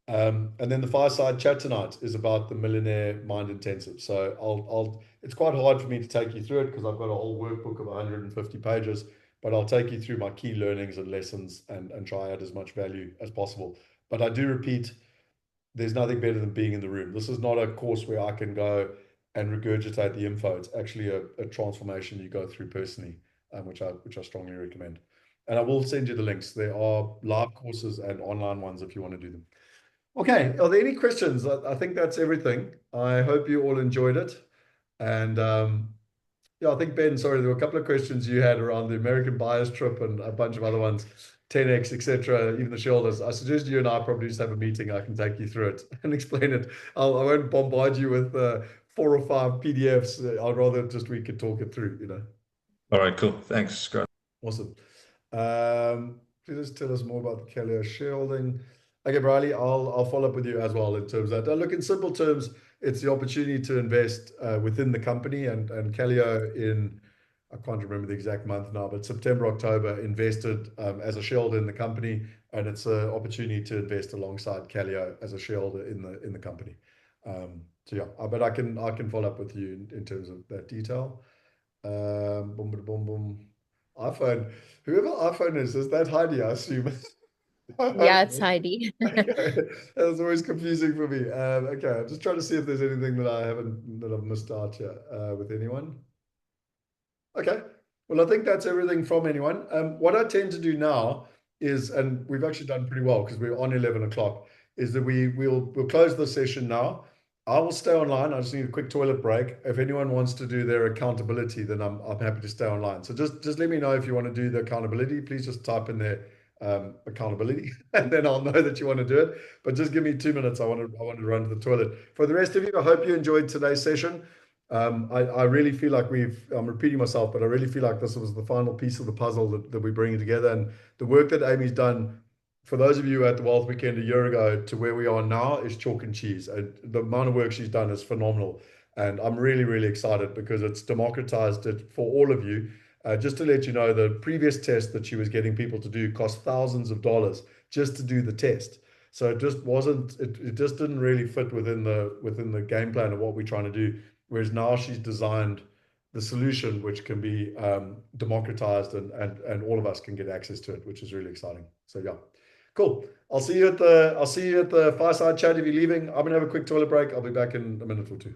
And then the fireside chat tonight is about the Millionaire Mind Intensive. So it's quite hard for me to take you through it because I've got a whole workbook of 150 pages, but I'll take you through my key learnings and lessons and try add as much value as possible. But I do repeat, there's nothing better than being in the room. This is not a course where I can go and regurgitate the info. It's actually a transformation you go through personally, which I strongly recommend. And I will send you the links. There are live courses and online ones if you want to do them. Okay, are there any questions? I think that's everything. I hope you all enjoyed it. And yeah, I think Ben, sorry, there were a couple of questions you had around the American buyers trip and a bunch of other ones, 10x, etc., even the shareholders. I suggest you and I probably just have a meeting. I can take you through it and explain it. I won't bombard you with 4 or 5 PDFs. I'd rather just we could talk it through, you know. All right, cool. Thanks, Scott. Awesome. Please just tell us more about the Kellogg shareholding. Okay, Briley, I'll follow up with you as well in terms of that. Look, in simple terms, it's the opportunity to invest within the company and Kellogg in, I can't remember the exact month now, but September, October, invested as a shareholder in the company, and it's an opportunity to invest alongside Kellogg as a shareholder in the company. So yeah, but I can follow up with you in terms of that detail. Boom, boom, boom, boom. iPhone. Whoever iPhone is that Heidi, I assume. Yeah, it's Heidi. Okay. That's always confusing for me. Okay, I'm just trying to see if there's anything that I've missed out here with anyone. Okay. Well, I think that's everything from anyone. What I tend to do now is, and we've actually done pretty well because we're on 11 o'clock, is that we'll close the session now. I will stay online. I just need a quick toilet break. If anyone wants to do their accountability, then I'm happy to stay online. So just let me know if you want to do the accountability. Please just type in there accountability, and then I'll know that you want to do it. But just give me 2 minutes. I want to run to the toilet. For the rest of you, I hope you enjoyed today's session. I really feel like I'm repeating myself, but I really feel like this was the final piece of the puzzle that we're bringing together. And the work that Amy's done, for those of you at the Wealth Weekend a year ago to where we are now, is chalk and cheese. And the amount of work she's done is phenomenal. And I'm really, really excited because it's democratized it for all of you. Just to let you know, the previous test that she was getting people to do cost thousands of dollars just to do the test. So it just wasn't, it just didn't really fit within the game plan of what we're trying to do. Whereas now she's designed the solution, which can be democratized and all of us can get access to it, which is really exciting. So yeah, cool. I'll see you at the fireside chat if you're leaving. I'm gonna have a quick toilet break. I'll be back in a minute or two.